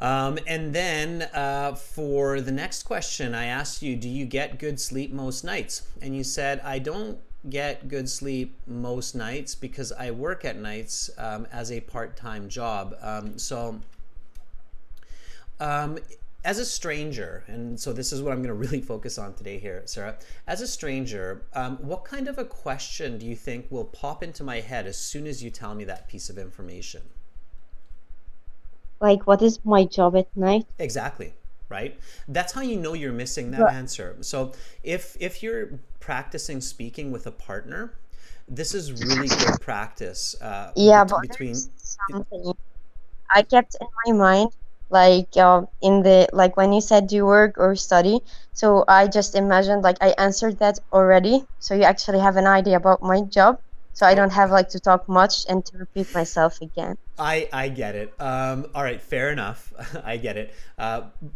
And then for the next question, I asked you, do you get good sleep most nights? And you said, I don't get good sleep most nights because I work at nights as a part-time job. As a stranger, and so this is what I'm going to really focus on today here, Sarah. As a stranger, what kind of a question do you think will pop into my head as soon as you tell me that piece of information? Like, what is my job at night? Exactly. right? That's how you know you're missing that But answer. So if you're practicing speaking with a partner, this is really good practice yeah, but between. there's something I kept in my mind, like in the like when you said do you work or study. So I just imagined like I answered that already. So you actually have an idea about my job. So I Oh, don't have like to talk much and to repeat myself again. I get it. All right, fair enough. I get it.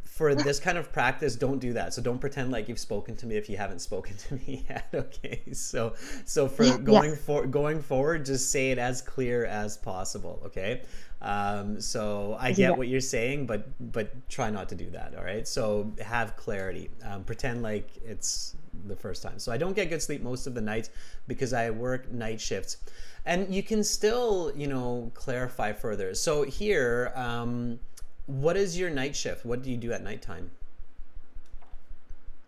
For this kind of practice, don't do that. So don't pretend like you've spoken to me if you haven't spoken to me yet. Okay. So for Yeah, going forward, just say it as clear as possible. Okay. So I get yeah. what you're saying, but try not to do that. All right. So have clarity. Pretend like it's the first time. So I don't get good sleep most of the nights because I work night shifts. And you can still, clarify further. So here, what is your night shift? What do you do at nighttime?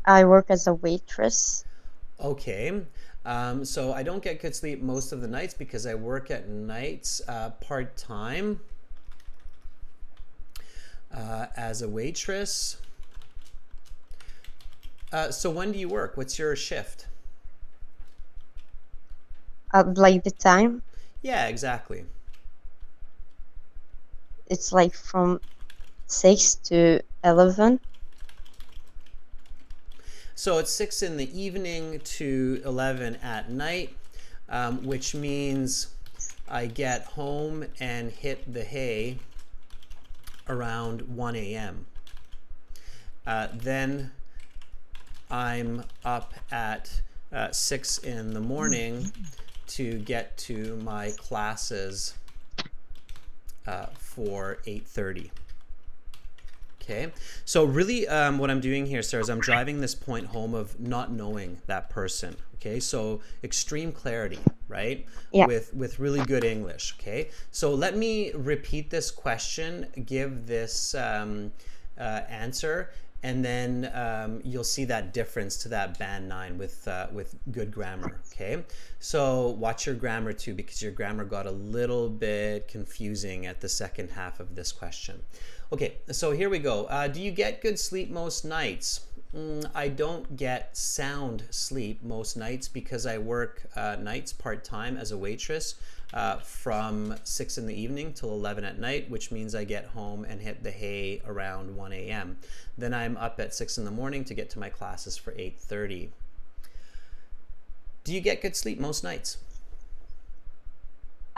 I work as a waitress. Okay. So I don't get good sleep most of the nights because I work at nights part time as a waitress. So when do you work? What's your shift? Like the time, Yeah, exactly. it's like from 6 to 11. So it's 6 in the evening to 11 at night, which means I get home and hit the hay around 1 a.m. Then I'm up at 6 in the morning to get to my classes for 8:30. Okay, so really what I'm doing here, Sarah, is I'm driving this point home of not knowing that person. Okay, so extreme clarity, right? Yeah. With really good English. Okay, so let me repeat this question, give this answer, and then you'll see that difference to that band 9 with good grammar. Okay, so watch your grammar too, because your grammar got a little bit confusing at the second half of this question. Okay, so here we go. Do you get good sleep most nights? I don't get sound sleep most nights because I work nights part-time as a waitress from 6 in the evening till 11 at night, which means I get home and hit the hay around 1 a.m. Then I'm up at 6 in the morning to get to my classes for 8:30. Do you get good sleep most nights?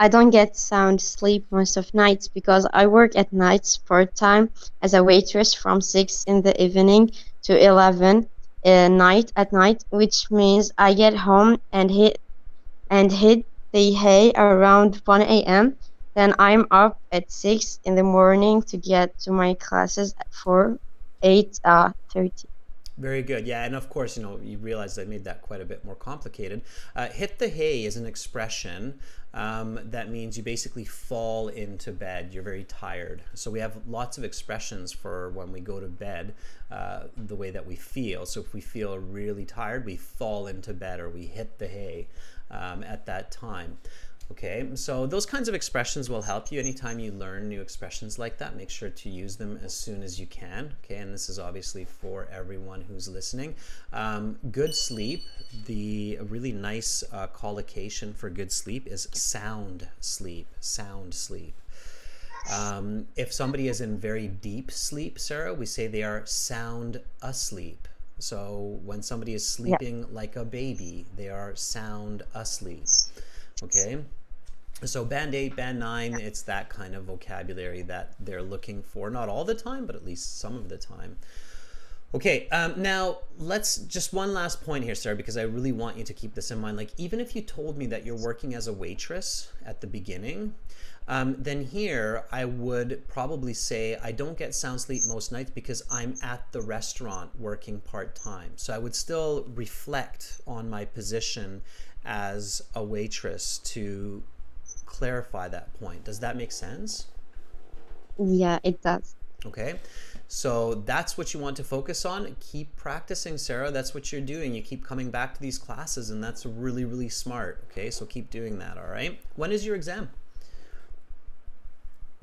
I don't get sound sleep most of nights because I work at nights part-time as a waitress from 6 in the evening to 11 night at night, which means I get home and hit the hay around 1 a.m. Then I'm up at 6 in the morning to get to my classes for 8:30. Very good. Yeah, and of course, you realize I made that quite a bit more complicated. Hit the hay is an expression that means you basically fall into bed. You're very tired. So we have lots of expressions for when we go to bed, the way that we feel. So if we feel really tired, we fall into bed or we hit the hay at that time. Okay, so those kinds of expressions will help you anytime you learn new expressions like that. Make sure to use them as soon as you can. Okay, and this is obviously for everyone who's listening. Good sleep, the really nice collocation for good sleep is sound sleep, sound sleep. If somebody is in very deep sleep, Sarah, we say they are sound asleep. So when somebody is Yeah. sleeping like a baby, they are sound asleep. Okay, so band 8, band 9, it's that kind of vocabulary that they're looking for, not all the time, but at least some of the time. Okay, now let's just one last point here, Sarah, because I really want you to keep this in mind. Like, even if you told me that you're working as a waitress at the beginning, then here I would probably say I don't get sound sleep most nights because I'm at the restaurant working part-time. So I would still reflect on my position as a waitress to clarify that point. Does that make sense? Yeah, it does. Okay, so that's what you want to focus on. Keep practicing, Sarah. That's what you're doing. You keep coming back to these classes, and that's really, really smart. Okay, so keep doing that. All right, when is your exam?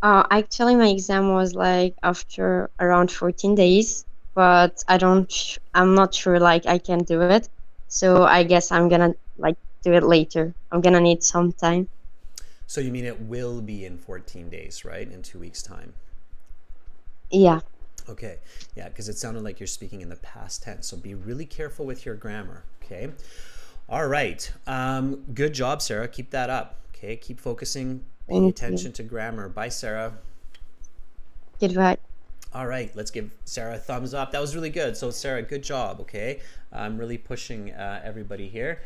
Actually, my exam was like after around 14 days. but I'm not sure like I can do it. So I guess I'm gonna like do it later. I'm gonna need some time. So you mean it will be in 14 days, right? In 2 weeks' time. Yeah. Okay. Yeah, because it sounded like you're speaking in the past tense. So be really careful with your grammar. Okay. All right. Good job, Sarah. Keep that up. Okay. Keep focusing. Pay Thank attention you. to grammar. Bye, Sarah. Goodbye. All right, let's give Sarah a thumbs up. That was really good. So Sarah, good job. Okay, I'm really pushing everybody here.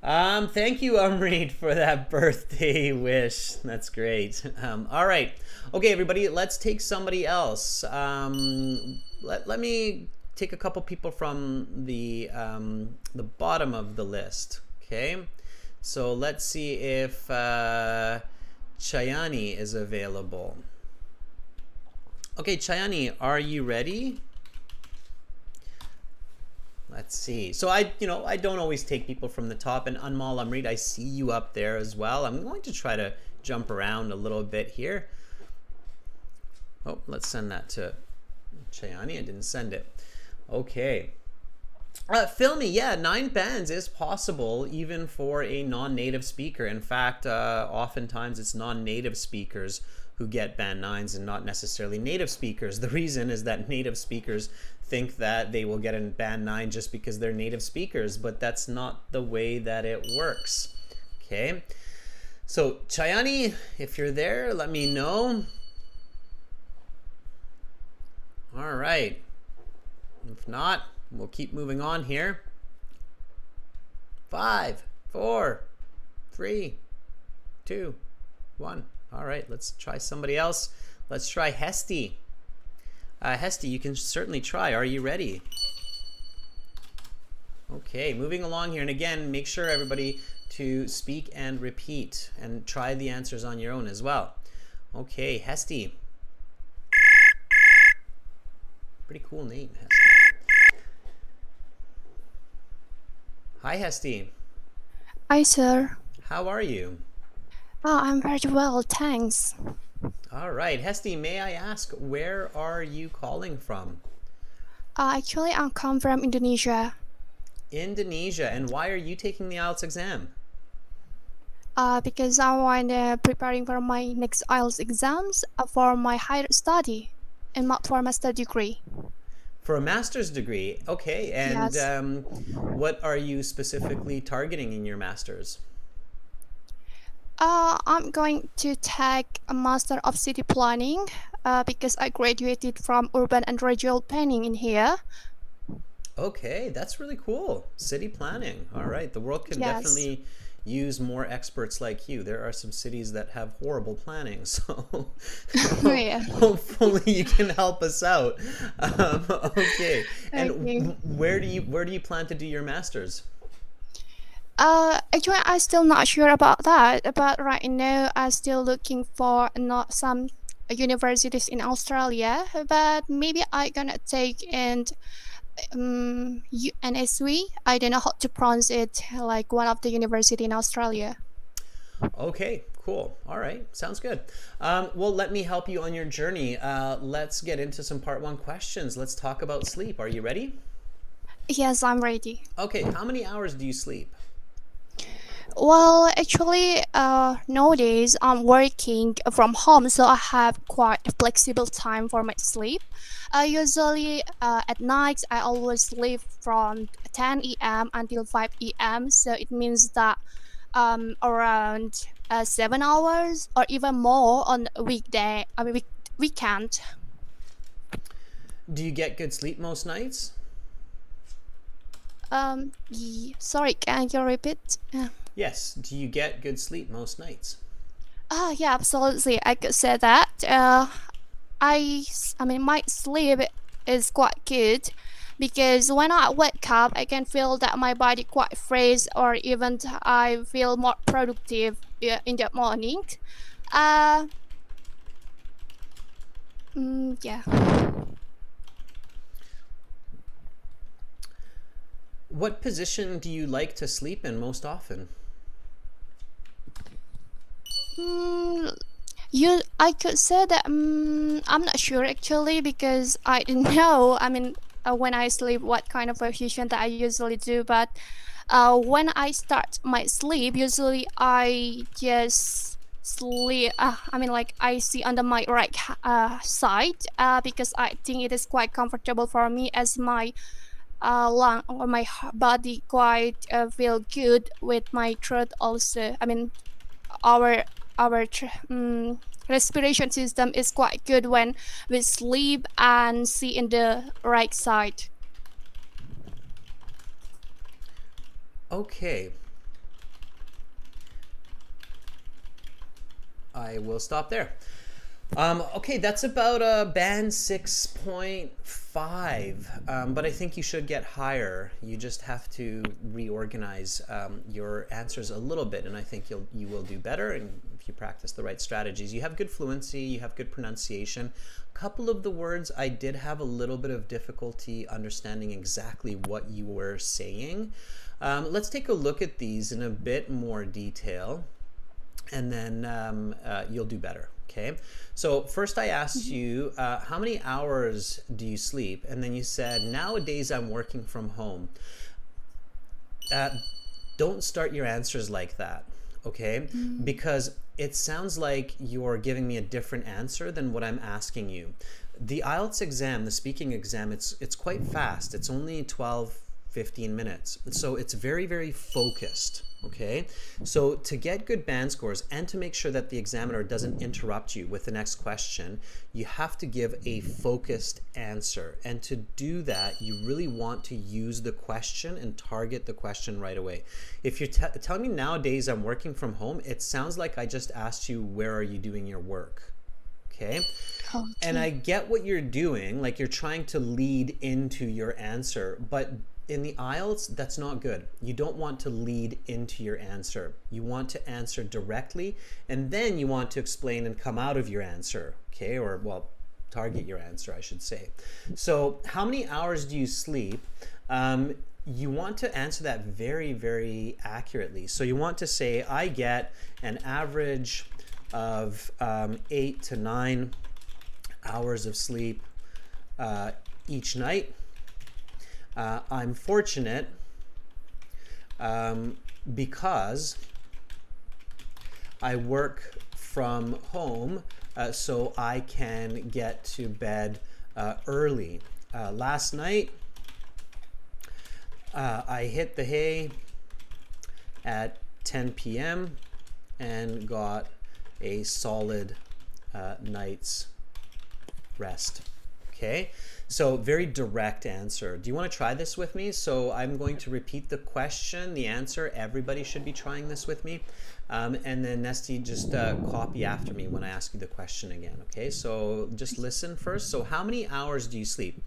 Thank you, Umreed, for that birthday wish. That's great. All right, okay, everybody, let's take somebody else. Let me take a couple people from the bottom of the list. Okay, so let's see if Chayani is available. Okay, Chayani, are you ready? Let's see. So I don't always take people from the top, and Anmal Amrit, I see you up there as well. I'm going to try to jump around a little bit here. Oh, let's send that to Chayani. I didn't send it. Okay. Filmy, yeah, 9 bands is possible even for a non-native speaker. In fact, oftentimes it's non-native speakers who get band 9s and not necessarily native speakers. The reason is that native speakers think that they will get a band 9 just because they're native speakers, but that's not the way that it works. Okay, so Chayani, if you're there, let me know. All right, if not, we'll keep moving on here. 5, 4, 3, 2, 1. All right, let's try somebody else. Let's try Hesty. Hesty, you can certainly try. Are you ready? Okay, moving along here. And again, make sure everybody to speak and repeat and try the answers on your own as well. Okay, Hesty. Pretty cool name, Hesty. Hi, Hesty. Hi, sir. How are you? Oh, I'm very well, thanks. All right, Hesty, may I ask, where are you calling from? Actually, I come from Indonesia. Indonesia. And why are you taking the IELTS exam? Because I want preparing for my next IELTS exams for my higher study and for master degree. For a master's degree, okay. And Yes. what are you specifically targeting in your master's? I'm going to take a master of city planning because I graduated from urban and regional planning in here. Okay, that's really cool. City planning. All right, the world can Yes. definitely use more experts like you. There are some cities that have horrible planning, so Yeah. hopefully you can help us out. Okay, and Okay. where do you plan to do your master's? Actually, I'm still not sure about that. But right now, I'm still looking for not some universities in Australia. But maybe I gonna take in UNSW. I don't know how to pronounce it. Like one of the university in Australia. Okay, cool. All right, sounds good. Well, let me help you on your journey. Let's get into some part 1 questions. Let's talk about sleep. Are you ready? Yes, I'm ready. Okay, how many hours do you sleep? Well, actually, nowadays I'm working from home, so I have quite a flexible time for my sleep. Usually, at night, I always sleep from 10 a.m. until 5 a.m. So it means that around 7 hours or even more on a weekday. I mean, weekend. Do you get good sleep most nights? Sorry, can you repeat? Yes. Do you get good sleep most nights? Yeah, absolutely. I could say that. I mean, my sleep is quite good because when I wake up, I can feel that my body quite fresh, or even I feel more productive in the morning. Uh, yeah. What position do you like to sleep in most often? I could say that I'm not sure actually because I don't know. I mean, when I sleep, what kind of position that I usually do. But when I start my sleep, usually I just sleep. I mean, like I see under my right side because I think it is quite comfortable for me as my lung or my body quite feel good with my throat also. I mean, our respiration system is quite good when we sleep and see in the right side. Okay. I will stop there. Okay, that's about a band 6.5, but I think you should get higher. You just have to reorganize your answers a little bit, and I think you will do better. And if you practice the right strategies, you have good fluency, you have good pronunciation. A couple of the words I did have a little bit of difficulty understanding exactly what you were saying. Let's take a look at these in a bit more detail, and then you'll do better. Okay, so first I asked you, how many hours do you sleep? And then you said, nowadays I'm working from home. Don't start your answers like that, okay? Because it sounds like you're giving me a different answer than what I'm asking you. The IELTS exam, the speaking exam, it's quite fast. It's only 12-15 minutes. So it's very, very focused. Okay, so to get good band scores and to make sure that the examiner doesn't interrupt you with the next question, you have to give a focused answer. And to do that, you really want to use the question and target the question right away. If you're telling me nowadays I'm working from home, it sounds like I just asked you, where are you doing your work? Okay. And I get what you're doing, like you're trying to lead into your answer, but in the IELTS, that's not good. You don't want to lead into your answer. You want to answer directly, and then you want to explain and come out of your answer, okay? Or, well, target your answer, I should say. So, how many hours do you sleep? You want to answer that very, very accurately. So, you want to say, I get an average of 8 to 9 hours of sleep each night. I'm fortunate because I work from home, so I can get to bed early. Last night, I hit the hay at 10 p.m. and got a solid night's rest. Okay, so very direct answer. Do you want to try this with me? So I'm going to repeat the question, the answer. Everybody should be trying this with me. And then Hesty, just copy after me when I ask you the question again. Okay, so just listen first. So how many hours do you sleep?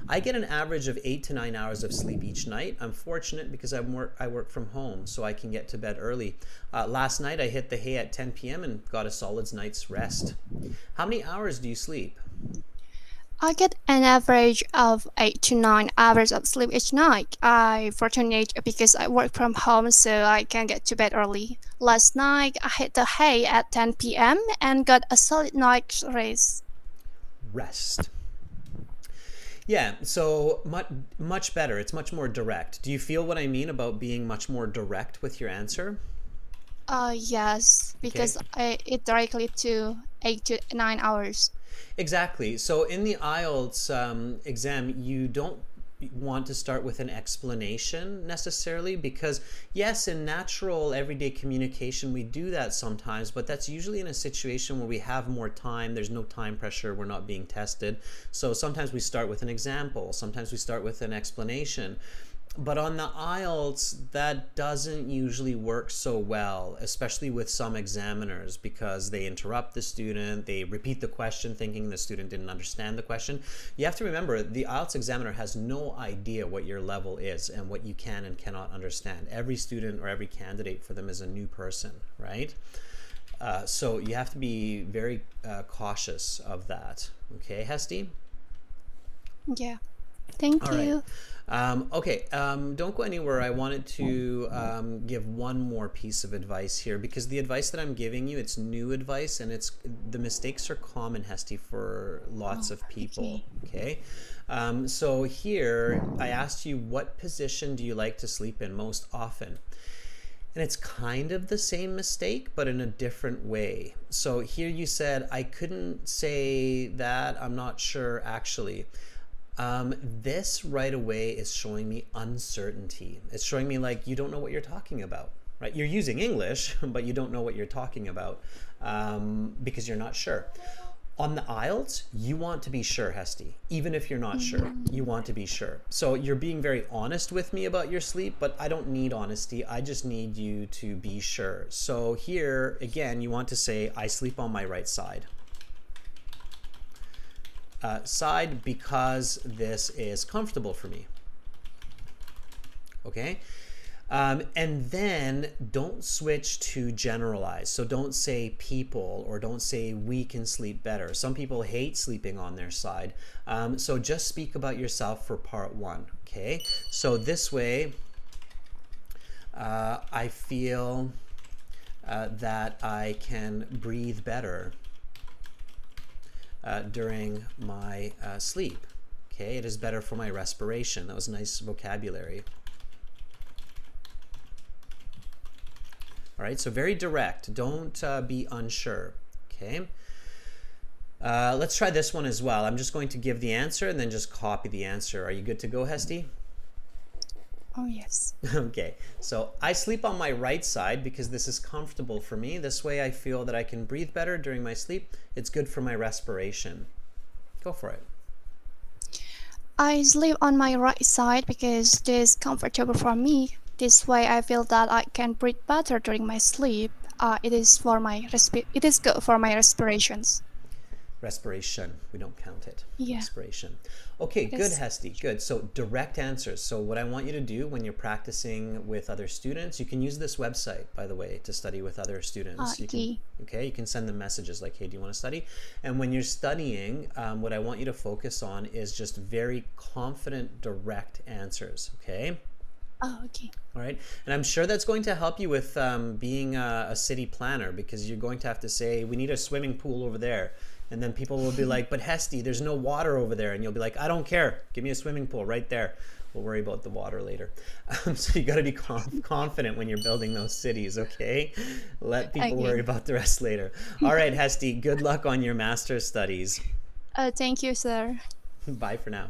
I get an average of 8 to 9 hours of sleep each night. I'm fortunate because I work from home, so I can get to bed early. Last night I hit the hay at 10 p.m. and got a solid night's rest. How many hours do you sleep? I get an average of 8 to 9 hours of sleep each night. I fortunate because I work from home, so I can get to bed early. Last night, I hit the hay at 10 p.m. and got a solid night's rest. Yeah, so much better. It's much more direct. Do you feel what I mean about being much more direct with your answer? Yes, because it directly to 8 to 9 hours. Exactly. So in the IELTS exam, you don't want to start with an explanation necessarily, because yes, in natural everyday communication we do that sometimes, but that's usually in a situation where we have more time, there's no time pressure, we're not being tested. So sometimes we start with an example, sometimes we start with an explanation. But on the IELTS, that doesn't usually work so well, especially with some examiners, because they interrupt the student, they repeat the question thinking the student didn't understand the question. You have to remember, the IELTS examiner has no idea what your level is and what you can and cannot understand. Every student or every candidate for them is a new person, right? So you have to be very cautious of that. Okay, Hesty? Yeah. Thank All you. right. Okay, don't go anywhere. I wanted to give one more piece of advice here because the advice that I'm giving you, it's new advice and the mistakes are common, Hesty, for lots of people. Okay. So here I asked you, what position do you like to sleep in most often? And it's kind of the same mistake, but in a different way. So here you said, I couldn't say that, I'm not sure actually. This right away is showing me uncertainty. It's showing me like you don't know what you're talking about, right? You're using English, but you don't know what you're talking about because you're not sure. On the IELTS, you want to be sure, Hesty. Even if you're not sure, you want to be sure. So you're being very honest with me about your sleep, but I don't need honesty. I just need you to be sure. So here, again, you want to say, I sleep on my right side. Side because this is comfortable for me. Okay? And then don't switch to generalize. So don't say people or don't say we can sleep better. Some people hate sleeping on their side. So just speak about yourself for part one. Okay? So this way, I feel that I can breathe better during my sleep. Okay, it is better for my respiration. That was nice vocabulary. All right, so very direct. Don't be unsure. Okay. Let's try this one as well. I'm just going to give the answer and then just copy the answer. Are you good to go, Hesty? Oh, yes. Okay, so I sleep on my right side because this is comfortable for me. This way I feel that I can breathe better during my sleep. It's good for my respiration. Go for it. I sleep on my right side because this is comfortable for me. This way I feel that I can breathe better during my sleep. It is good for my respirations. Respiration. We don't count it. Yeah. Respiration. Okay, good, Hesty. Good. So direct answers. So what I want you to do when you're practicing with other students, you can use this website, by the way, to study with other students. Okay. You can send them messages like, hey, do you want to study? And when you're studying, what I want you to focus on is just very confident, direct answers. Okay? Oh, okay. All right. And I'm sure that's going to help you with being a city planner because you're going to have to say, we need a swimming pool over there. And then people will be like, but Hesty, there's no water over there. And you'll be like, I don't care. Give me a swimming pool right there. We'll worry about the water later. So you got to be confident when you're building those cities, okay? Let people worry about the rest later. All right, Hesty, good luck on your master's studies. Thank you, sir. Bye for now.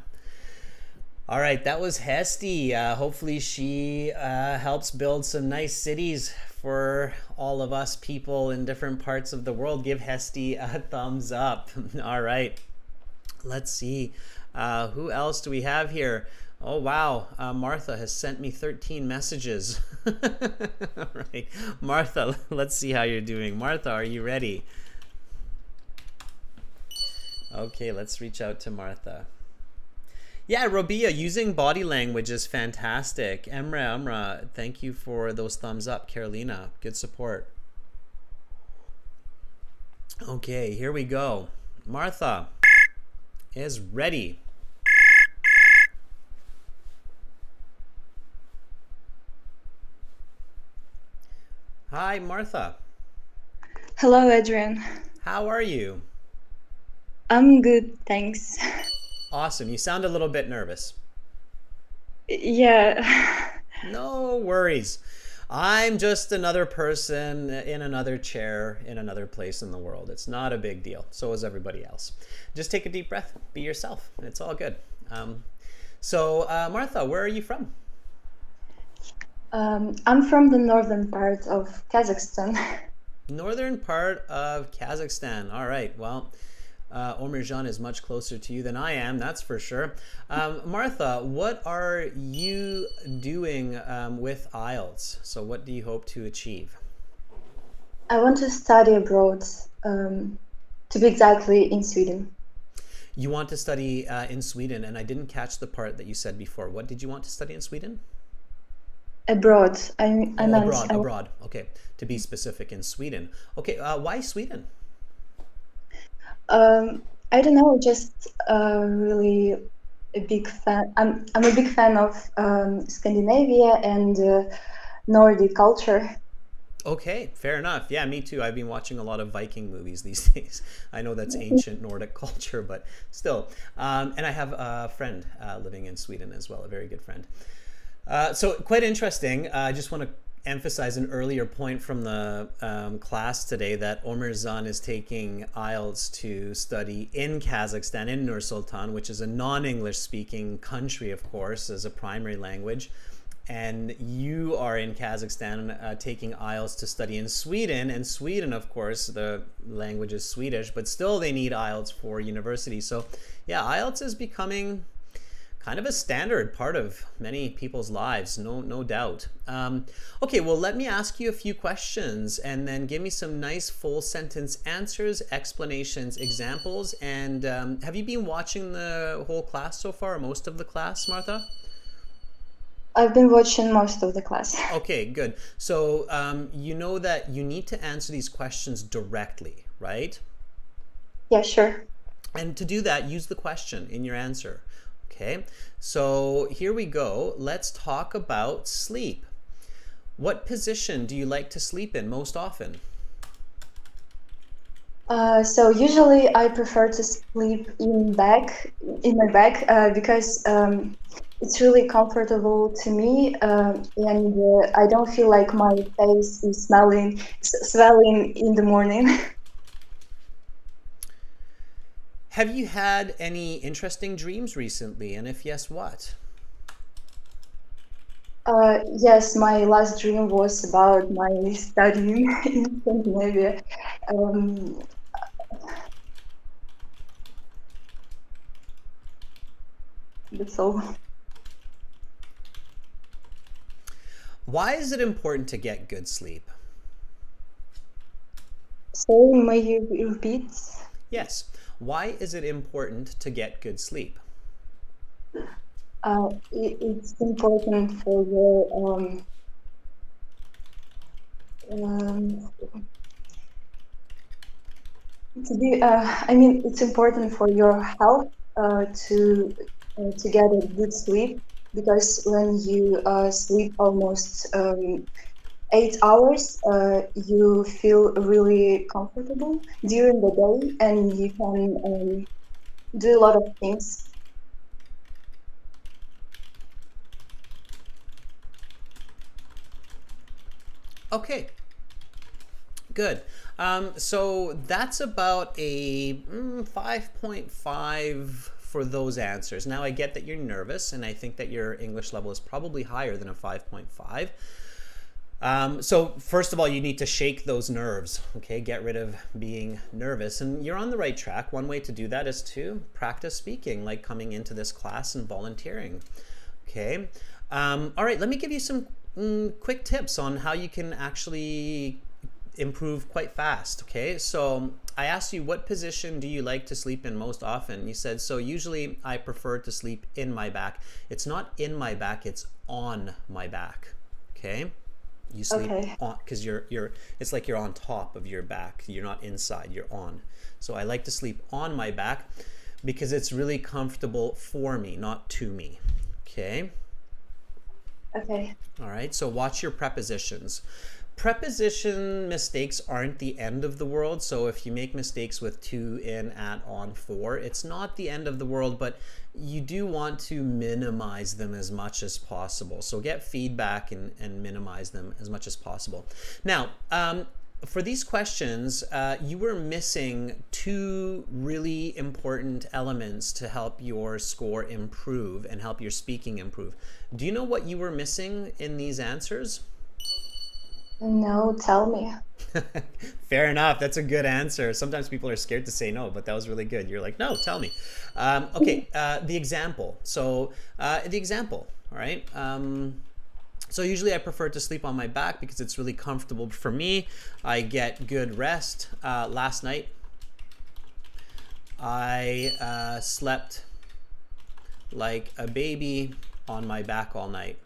All right, that was Hesty. Hopefully she helps build some nice cities for all of us people in different parts of the world. Give Hesty a thumbs up. All right, let's see. Who else do we have here? Oh, wow. Martha has sent me 13 messages. All right, Martha, let's see how you're doing. Martha, are you ready? Okay, let's reach out to Martha. Yeah, Robia, using body language is fantastic. Emra, thank you for those thumbs up. Carolina, good support. Okay, here we go. Martha is ready. Hi, Martha. Hello, Adrian. How are you? I'm good, thanks. Awesome. You sound a little bit nervous. Yeah. No worries. I'm just another person in another chair in another place in the world. It's not a big deal. So is everybody else. Just take a deep breath. Be yourself. It's all good. Martha, where are you from? I'm from the northern part of Kazakhstan. Northern part of Kazakhstan. All right. Well, Omerzan is much closer to you than I am, that's for sure. Martha, what are you doing with IELTS? So what do you hope to achieve? I want to study abroad, to be exactly in Sweden. You want to study in Sweden, and I didn't catch the part that you said before. What did you want to study in Sweden? Abroad. I meant abroad. Okay, to be specific, in Sweden. Okay, why Sweden? I don't know, just really a big fan. I'm a big fan of Scandinavia and Nordic culture. Okay, fair enough. Yeah, me too. I've been watching a lot of Viking movies these days. I know that's ancient Nordic culture, but still. And I have a friend living in Sweden as well, a very good friend. So quite interesting. I just want to emphasize an earlier point from the class today that Omerzan is taking IELTS to study in Kazakhstan, in Nur-Sultan, which is a non-English speaking country, of course, as a primary language. And you are in Kazakhstan taking IELTS to study in Sweden. And Sweden, of course, the language is Swedish, but still they need IELTS for university. So yeah, IELTS is becoming kind of a standard part of many people's lives, no doubt. Okay, well, let me ask you a few questions and then give me some nice full sentence answers, explanations, examples. And have you been watching the whole class so far, or most of the class, Martha? I've been watching most of the class. Okay, good. So you know that you need to answer these questions directly, right? Yeah, sure. And to do that, use the question in your answer. Okay, so here we go. Let's talk about sleep. What position do you like to sleep in most often? So usually I prefer to sleep in my back, because it's really comfortable to me, and I don't feel like my face is swelling in the morning. Have you had any interesting dreams recently? And if yes, what? Yes, my last dream was about my studying in Scandinavia. That's all. Why is it important to get good sleep? So may you repeat? Yes. Why is it important to get good sleep? It's important for your it's important for your health to get a good sleep, because when you sleep almost 8 hours, you feel really comfortable during the day, and you can do a lot of things. Okay, good. So that's about a 5.5 for those answers. Now I get that you're nervous, and I think that your English level is probably higher than a 5.5. So first of all, you need to shake those nerves, okay? Get rid of being nervous, and you're on the right track. One way to do that is to practice speaking, like coming into this class and volunteering, okay? All right, let me give you some quick tips on how you can actually improve quite fast, okay? So I asked you, what position do you like to sleep in most often? You said, so usually I prefer to sleep in my back. It's not in my back, it's on my back, okay? You sleep on, because it's like you're on top of your back. You're not inside, you're on. So I like to sleep on my back because it's really comfortable for me, not to me, okay? Okay. All right, so watch your prepositions. Preposition mistakes aren't the end of the world. So if you make mistakes with to, in, at, on, for, it's not the end of the world, but you do want to minimize them as much as possible. So get feedback and minimize them as much as possible. Now, for these questions, you were missing two really important elements to help your score improve and help your speaking improve. Do you know what you were missing in these answers? No, tell me. Fair enough. That's a good answer. Sometimes people are scared to say no, but that was really good. You're like, no, tell me. Okay, the example. So the example, all right? So usually I prefer to sleep on my back because it's really comfortable for me. I get good rest. Last night, I slept like a baby on my back all night.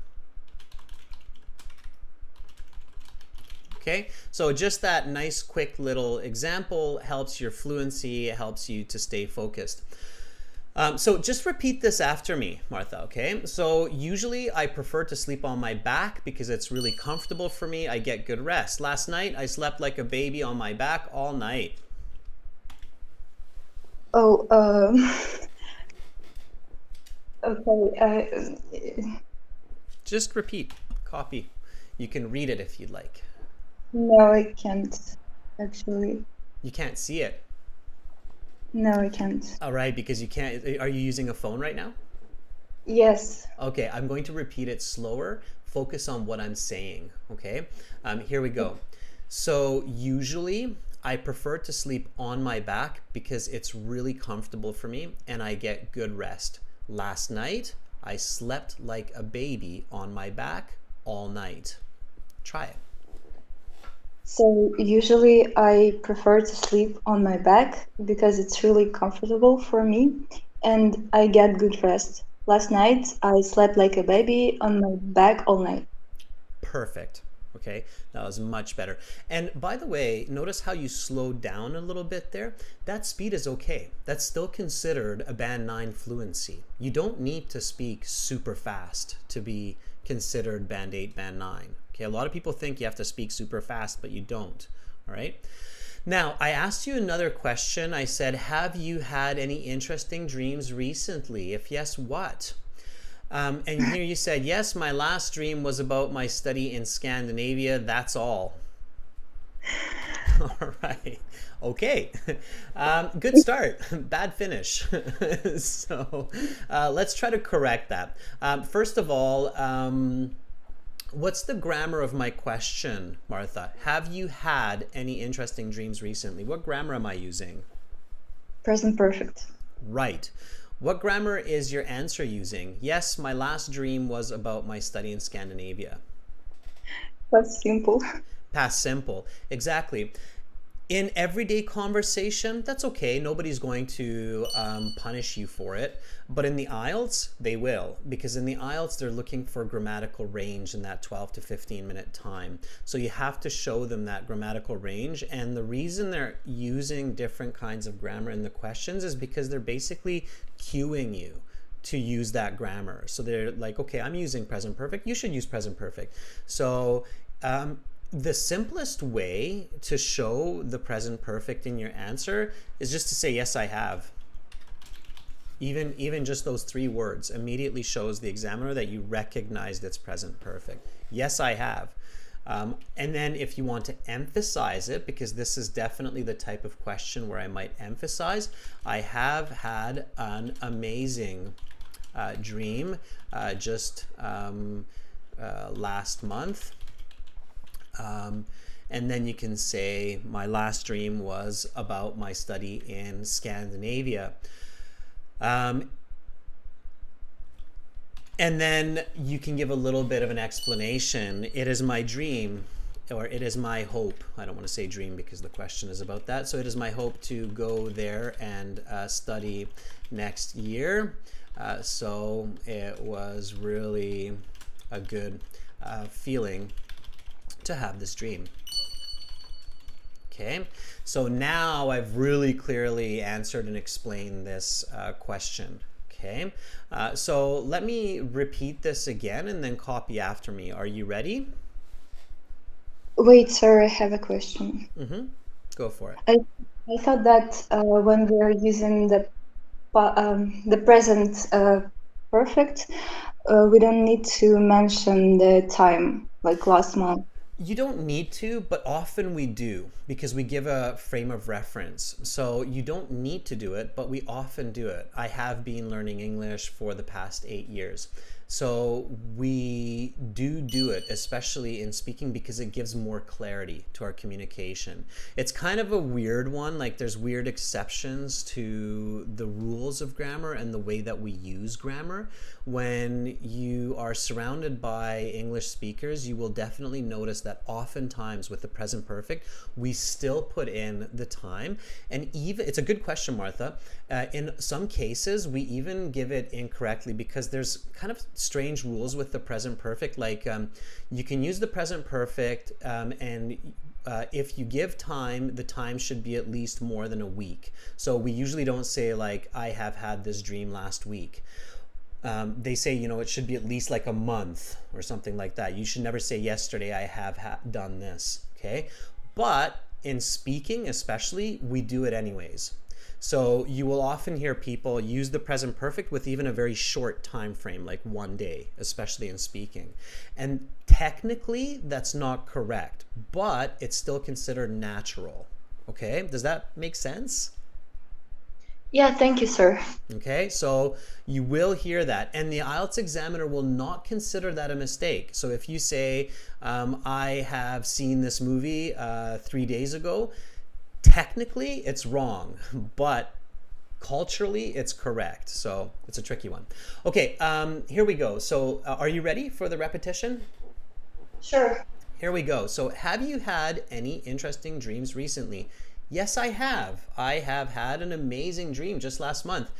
Okay, so just that nice quick little example helps your fluency, it helps you to stay focused. So just repeat this after me, Martha, okay? So usually I prefer to sleep on my back because it's really comfortable for me. I get good rest. Last night I slept like a baby on my back all night. Oh, okay. Just repeat, copy. You can read it if you'd like. No, I can't, actually. You can't see it. No, I can't. All right, because you can't. Are you using a phone right now? Yes. Okay, I'm going to repeat it slower. Focus on what I'm saying, okay? Here we go. So usually I prefer to sleep on my back because it's really comfortable for me and I get good rest. Last night, I slept like a baby on my back all night. Try it. So usually I prefer to sleep on my back because it's really comfortable for me and I get good rest. Last night I slept like a baby on my back all night. Perfect. Okay, that was much better. And by the way, notice how you slowed down a little bit there. That speed is okay. That's still considered a band 9 fluency. You don't need to speak super fast to be considered band 8, band 9. Okay, a lot of people think you have to speak super fast, but you don't. All right. Now, I asked you another question. I said, have you had any interesting dreams recently? If yes, what? And here you said, yes, my last dream was about my study in Scandinavia. That's all. All right. Okay. Good start. Bad finish. So let's try to correct that. First of all, what's the grammar of my question, Martha? Have you had any interesting dreams recently? What grammar am I using? Present perfect. Right. What grammar is your answer using? Yes, my last dream was about my study in Scandinavia. That's simple. Past simple. Exactly. In everyday conversation, that's okay. Nobody's going to punish you for it. But in the IELTS, they will. Because in the IELTS, they're looking for grammatical range in that 12 to 15 minute time. So you have to show them that grammatical range. And the reason they're using different kinds of grammar in the questions is because they're basically cueing you to use that grammar. So they're like, okay, I'm using present perfect. You should use present perfect. So the simplest way to show the present perfect in your answer is just to say, yes, I have. Even just those 3 words immediately shows the examiner that you recognized it's present perfect. Yes, I have. And then if you want to emphasize it, because this is definitely the type of question where I might emphasize, I have had an amazing dream just last month. And then you can say, my last dream was about my study in Scandinavia. And then you can give a little bit of an explanation. It is my dream, or it is my hope. I don't want to say dream because the question is about that. So it is my hope to go there and study next year. So it was really a good feeling to have this dream. Okay, so now I've really clearly answered and explained this question. Okay, so let me repeat this again and then copy after me. Are you ready? Wait, sir, I have a question. Go for it. I thought that when we are using the present perfect, we don't need to mention the time, like last month. You don't need to, but often we do because we give a frame of reference. So you don't need to do it, but we often do it. I have been learning English for the past 8 years. So we do it, especially in speaking, because it gives more clarity to our communication. It's kind of a weird one, like there's weird exceptions to the rules of grammar and the way that we use grammar. When you are surrounded by English speakers, you will definitely notice that oftentimes with the present perfect, we still put in the time. And even, it's a good question, Martha. In some cases, we even give it incorrectly because there's kind of strange rules with the present perfect. Like you can use the present perfect, and if you give time, the time should be at least more than a week. So we usually don't say like, I have had this dream last week. They say, you know, it should be at least like a month or something like that. You should never say yesterday I have done this, okay? But in speaking especially, we do it anyways. So you will often hear people use the present perfect with even a very short time frame, like one day, especially in speaking. And technically that's not correct, but it's still considered natural. Okay, does that make sense? Yeah, thank you, sir. Okay, so you will hear that, and the IELTS examiner will not consider that a mistake. So if you say, I have seen this movie 3 days ago, technically it's wrong, but culturally it's correct. So it's a tricky one. Okay, here we go. So are you ready for the repetition? Sure. Here we go. So have you had any interesting dreams recently? Yes, I have. I have had an amazing dream just last month.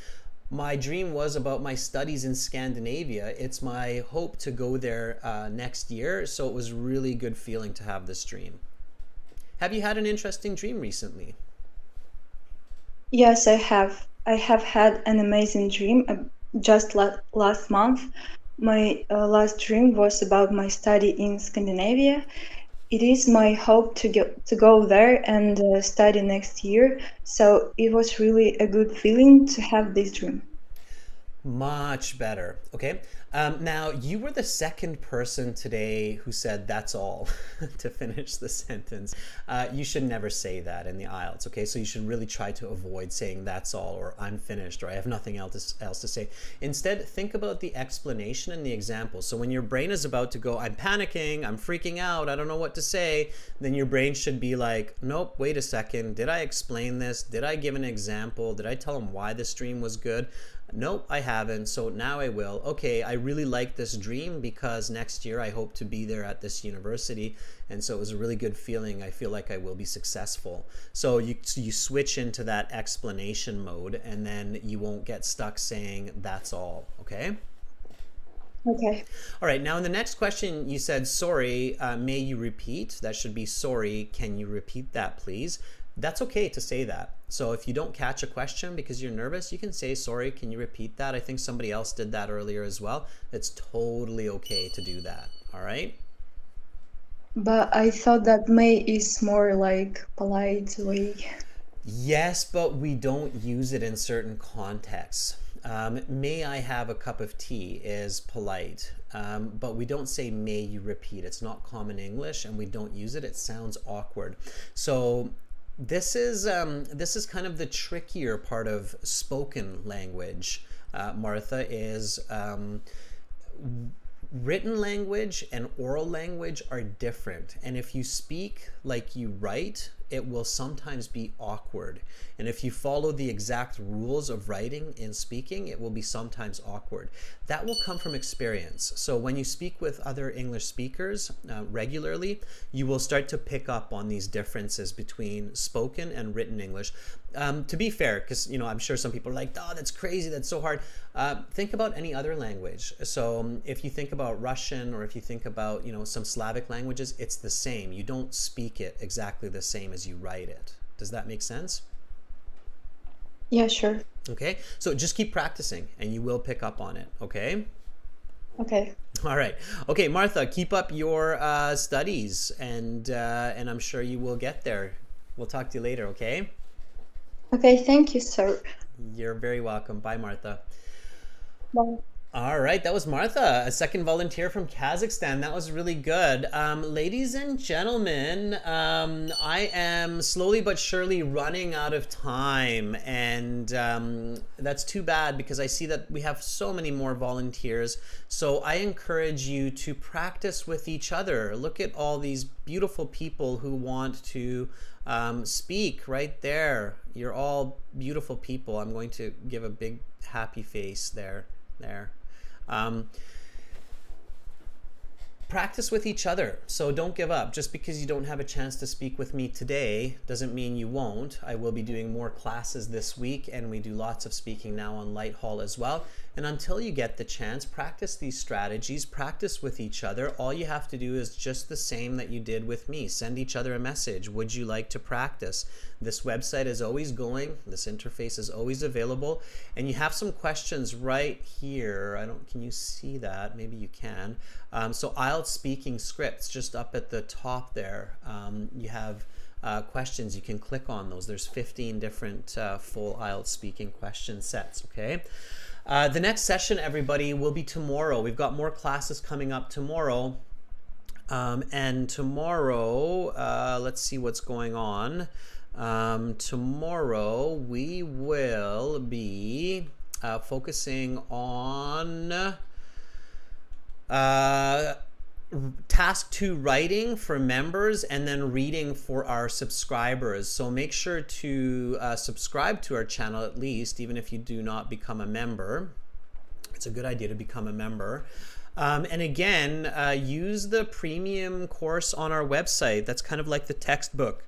My dream was about my studies in Scandinavia. It's my hope to go there next year, so it was really good feeling to have this dream. Have you had an interesting dream recently? Yes, I have. I have had an amazing dream just last month. My last dream was about my study in Scandinavia. It is my hope to go there and study next year. So it was really a good feeling to have this dream. Much better. Okay. Now, you were the second person today who said that's all to finish the sentence. You should never say that in the IELTS. Okay. So you should really try to avoid saying that's all, or I'm finished, or I have nothing else to say. Instead, think about the explanation and the example. So when your brain is about to go, I'm panicking, I'm freaking out, I don't know what to say, then your brain should be like, nope, wait a second. Did I explain this? Did I give an example? Did I tell them why this dream was good? Nope, I haven't, so now I will. Okay, I really like this dream because next year I hope to be there at this university, and so it was a really good feeling. I feel like I will be successful. So you switch into that explanation mode, and then you won't get stuck saying that's all, okay? Okay. All right, now in the next question you said, sorry, may you repeat? That should be sorry, can you repeat that please? That's okay to say that. So if you don't catch a question because you're nervous, you can say, sorry, can you repeat that? I think somebody else did that earlier as well. It's totally okay to do that, all right? But I thought that may is more like polite way. Yes, but we don't use it in certain contexts. May I have a cup of tea is polite, but we don't say may you repeat. It's not common English and we don't use it. It sounds awkward. So this is kind of the trickier part of spoken language, Martha, is written language and oral language are different. And if you speak like you write, it will sometimes be awkward. And if you follow the exact rules of writing and speaking, it will be sometimes awkward. That will come from experience. So when you speak with other English speakers regularly, you will start to pick up on these differences between spoken and written English. To be fair, because I'm sure some people are like, oh, that's crazy, that's so hard. Think about any other language. So if you think about Russian, or if you think about some Slavic languages, it's the same. You don't speak it exactly the same as you write it. Does that make sense? Yeah, sure. Okay, so just keep practicing and you will pick up on it, okay? Okay. All right. Okay, Martha, keep up your studies and I'm sure you will get there. We'll talk to you later, okay? Okay, thank you, sir. You're very welcome. Bye, Martha. Bye. All right, that was Martha, a second volunteer from Kazakhstan. That was really good. Ladies and gentlemen, I am slowly but surely running out of time, and that's too bad because I see that we have so many more volunteers. So I encourage you to practice with each other. Look at all these beautiful people who want to speak right there. You're all beautiful people. I'm going to give a big happy face there. practice with each other. So don't give up. Just because you don't have a chance to speak with me today doesn't mean you won't. I will be doing more classes this week, and we do lots of speaking now on Light Hall as well. And until you get the chance, practice these strategies, practice with each other. All you have to do is just the same that you did with me. Send each other a message. Would you like to practice? This website is always going. This interface is always available. And you have some questions right here. Can you see that? Maybe you can. So IELTS speaking scripts just up at the top there. You have questions. You can click on those. There's 15 different full IELTS speaking question sets, okay? The next session, everybody, will be tomorrow. We've got more classes coming up tomorrow. And tomorrow, let's see what's going on. Tomorrow, we will be focusing on task 2 writing for members, and then reading for our subscribers. So make sure to subscribe to our channel at least, even if you do not become a member. It's a good idea to become a member. And again, use the premium course on our website. That's kind of like the textbook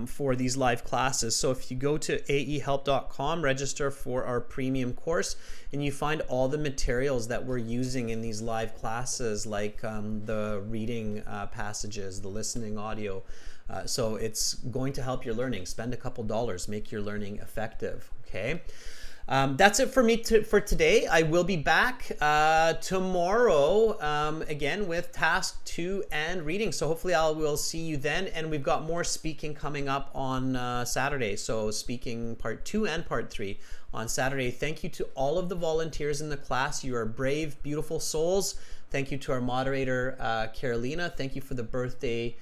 for these live classes. So if you go to aehelp.com, register for our premium course, and you find all the materials that we're using in these live classes, like the reading passages, the listening audio. So it's going to help your learning. Spend a couple dollars, make your learning effective, okay? That's it for me for today. I will be back tomorrow again with task 2 and reading. So hopefully we'll see you then. And we've got more speaking coming up on Saturday. So speaking part 2 and part 3 on Saturday. Thank you to all of the volunteers in the class. You are brave, beautiful souls. Thank you to our moderator, Carolina. Thank you for the birthday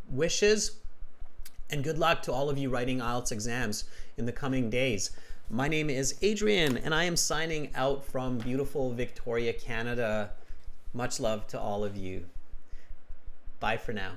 wishes. And good luck to all of you writing IELTS exams in the coming days. My name is Adrian, and I am signing out from beautiful Victoria, Canada. Much love to all of you. Bye for now.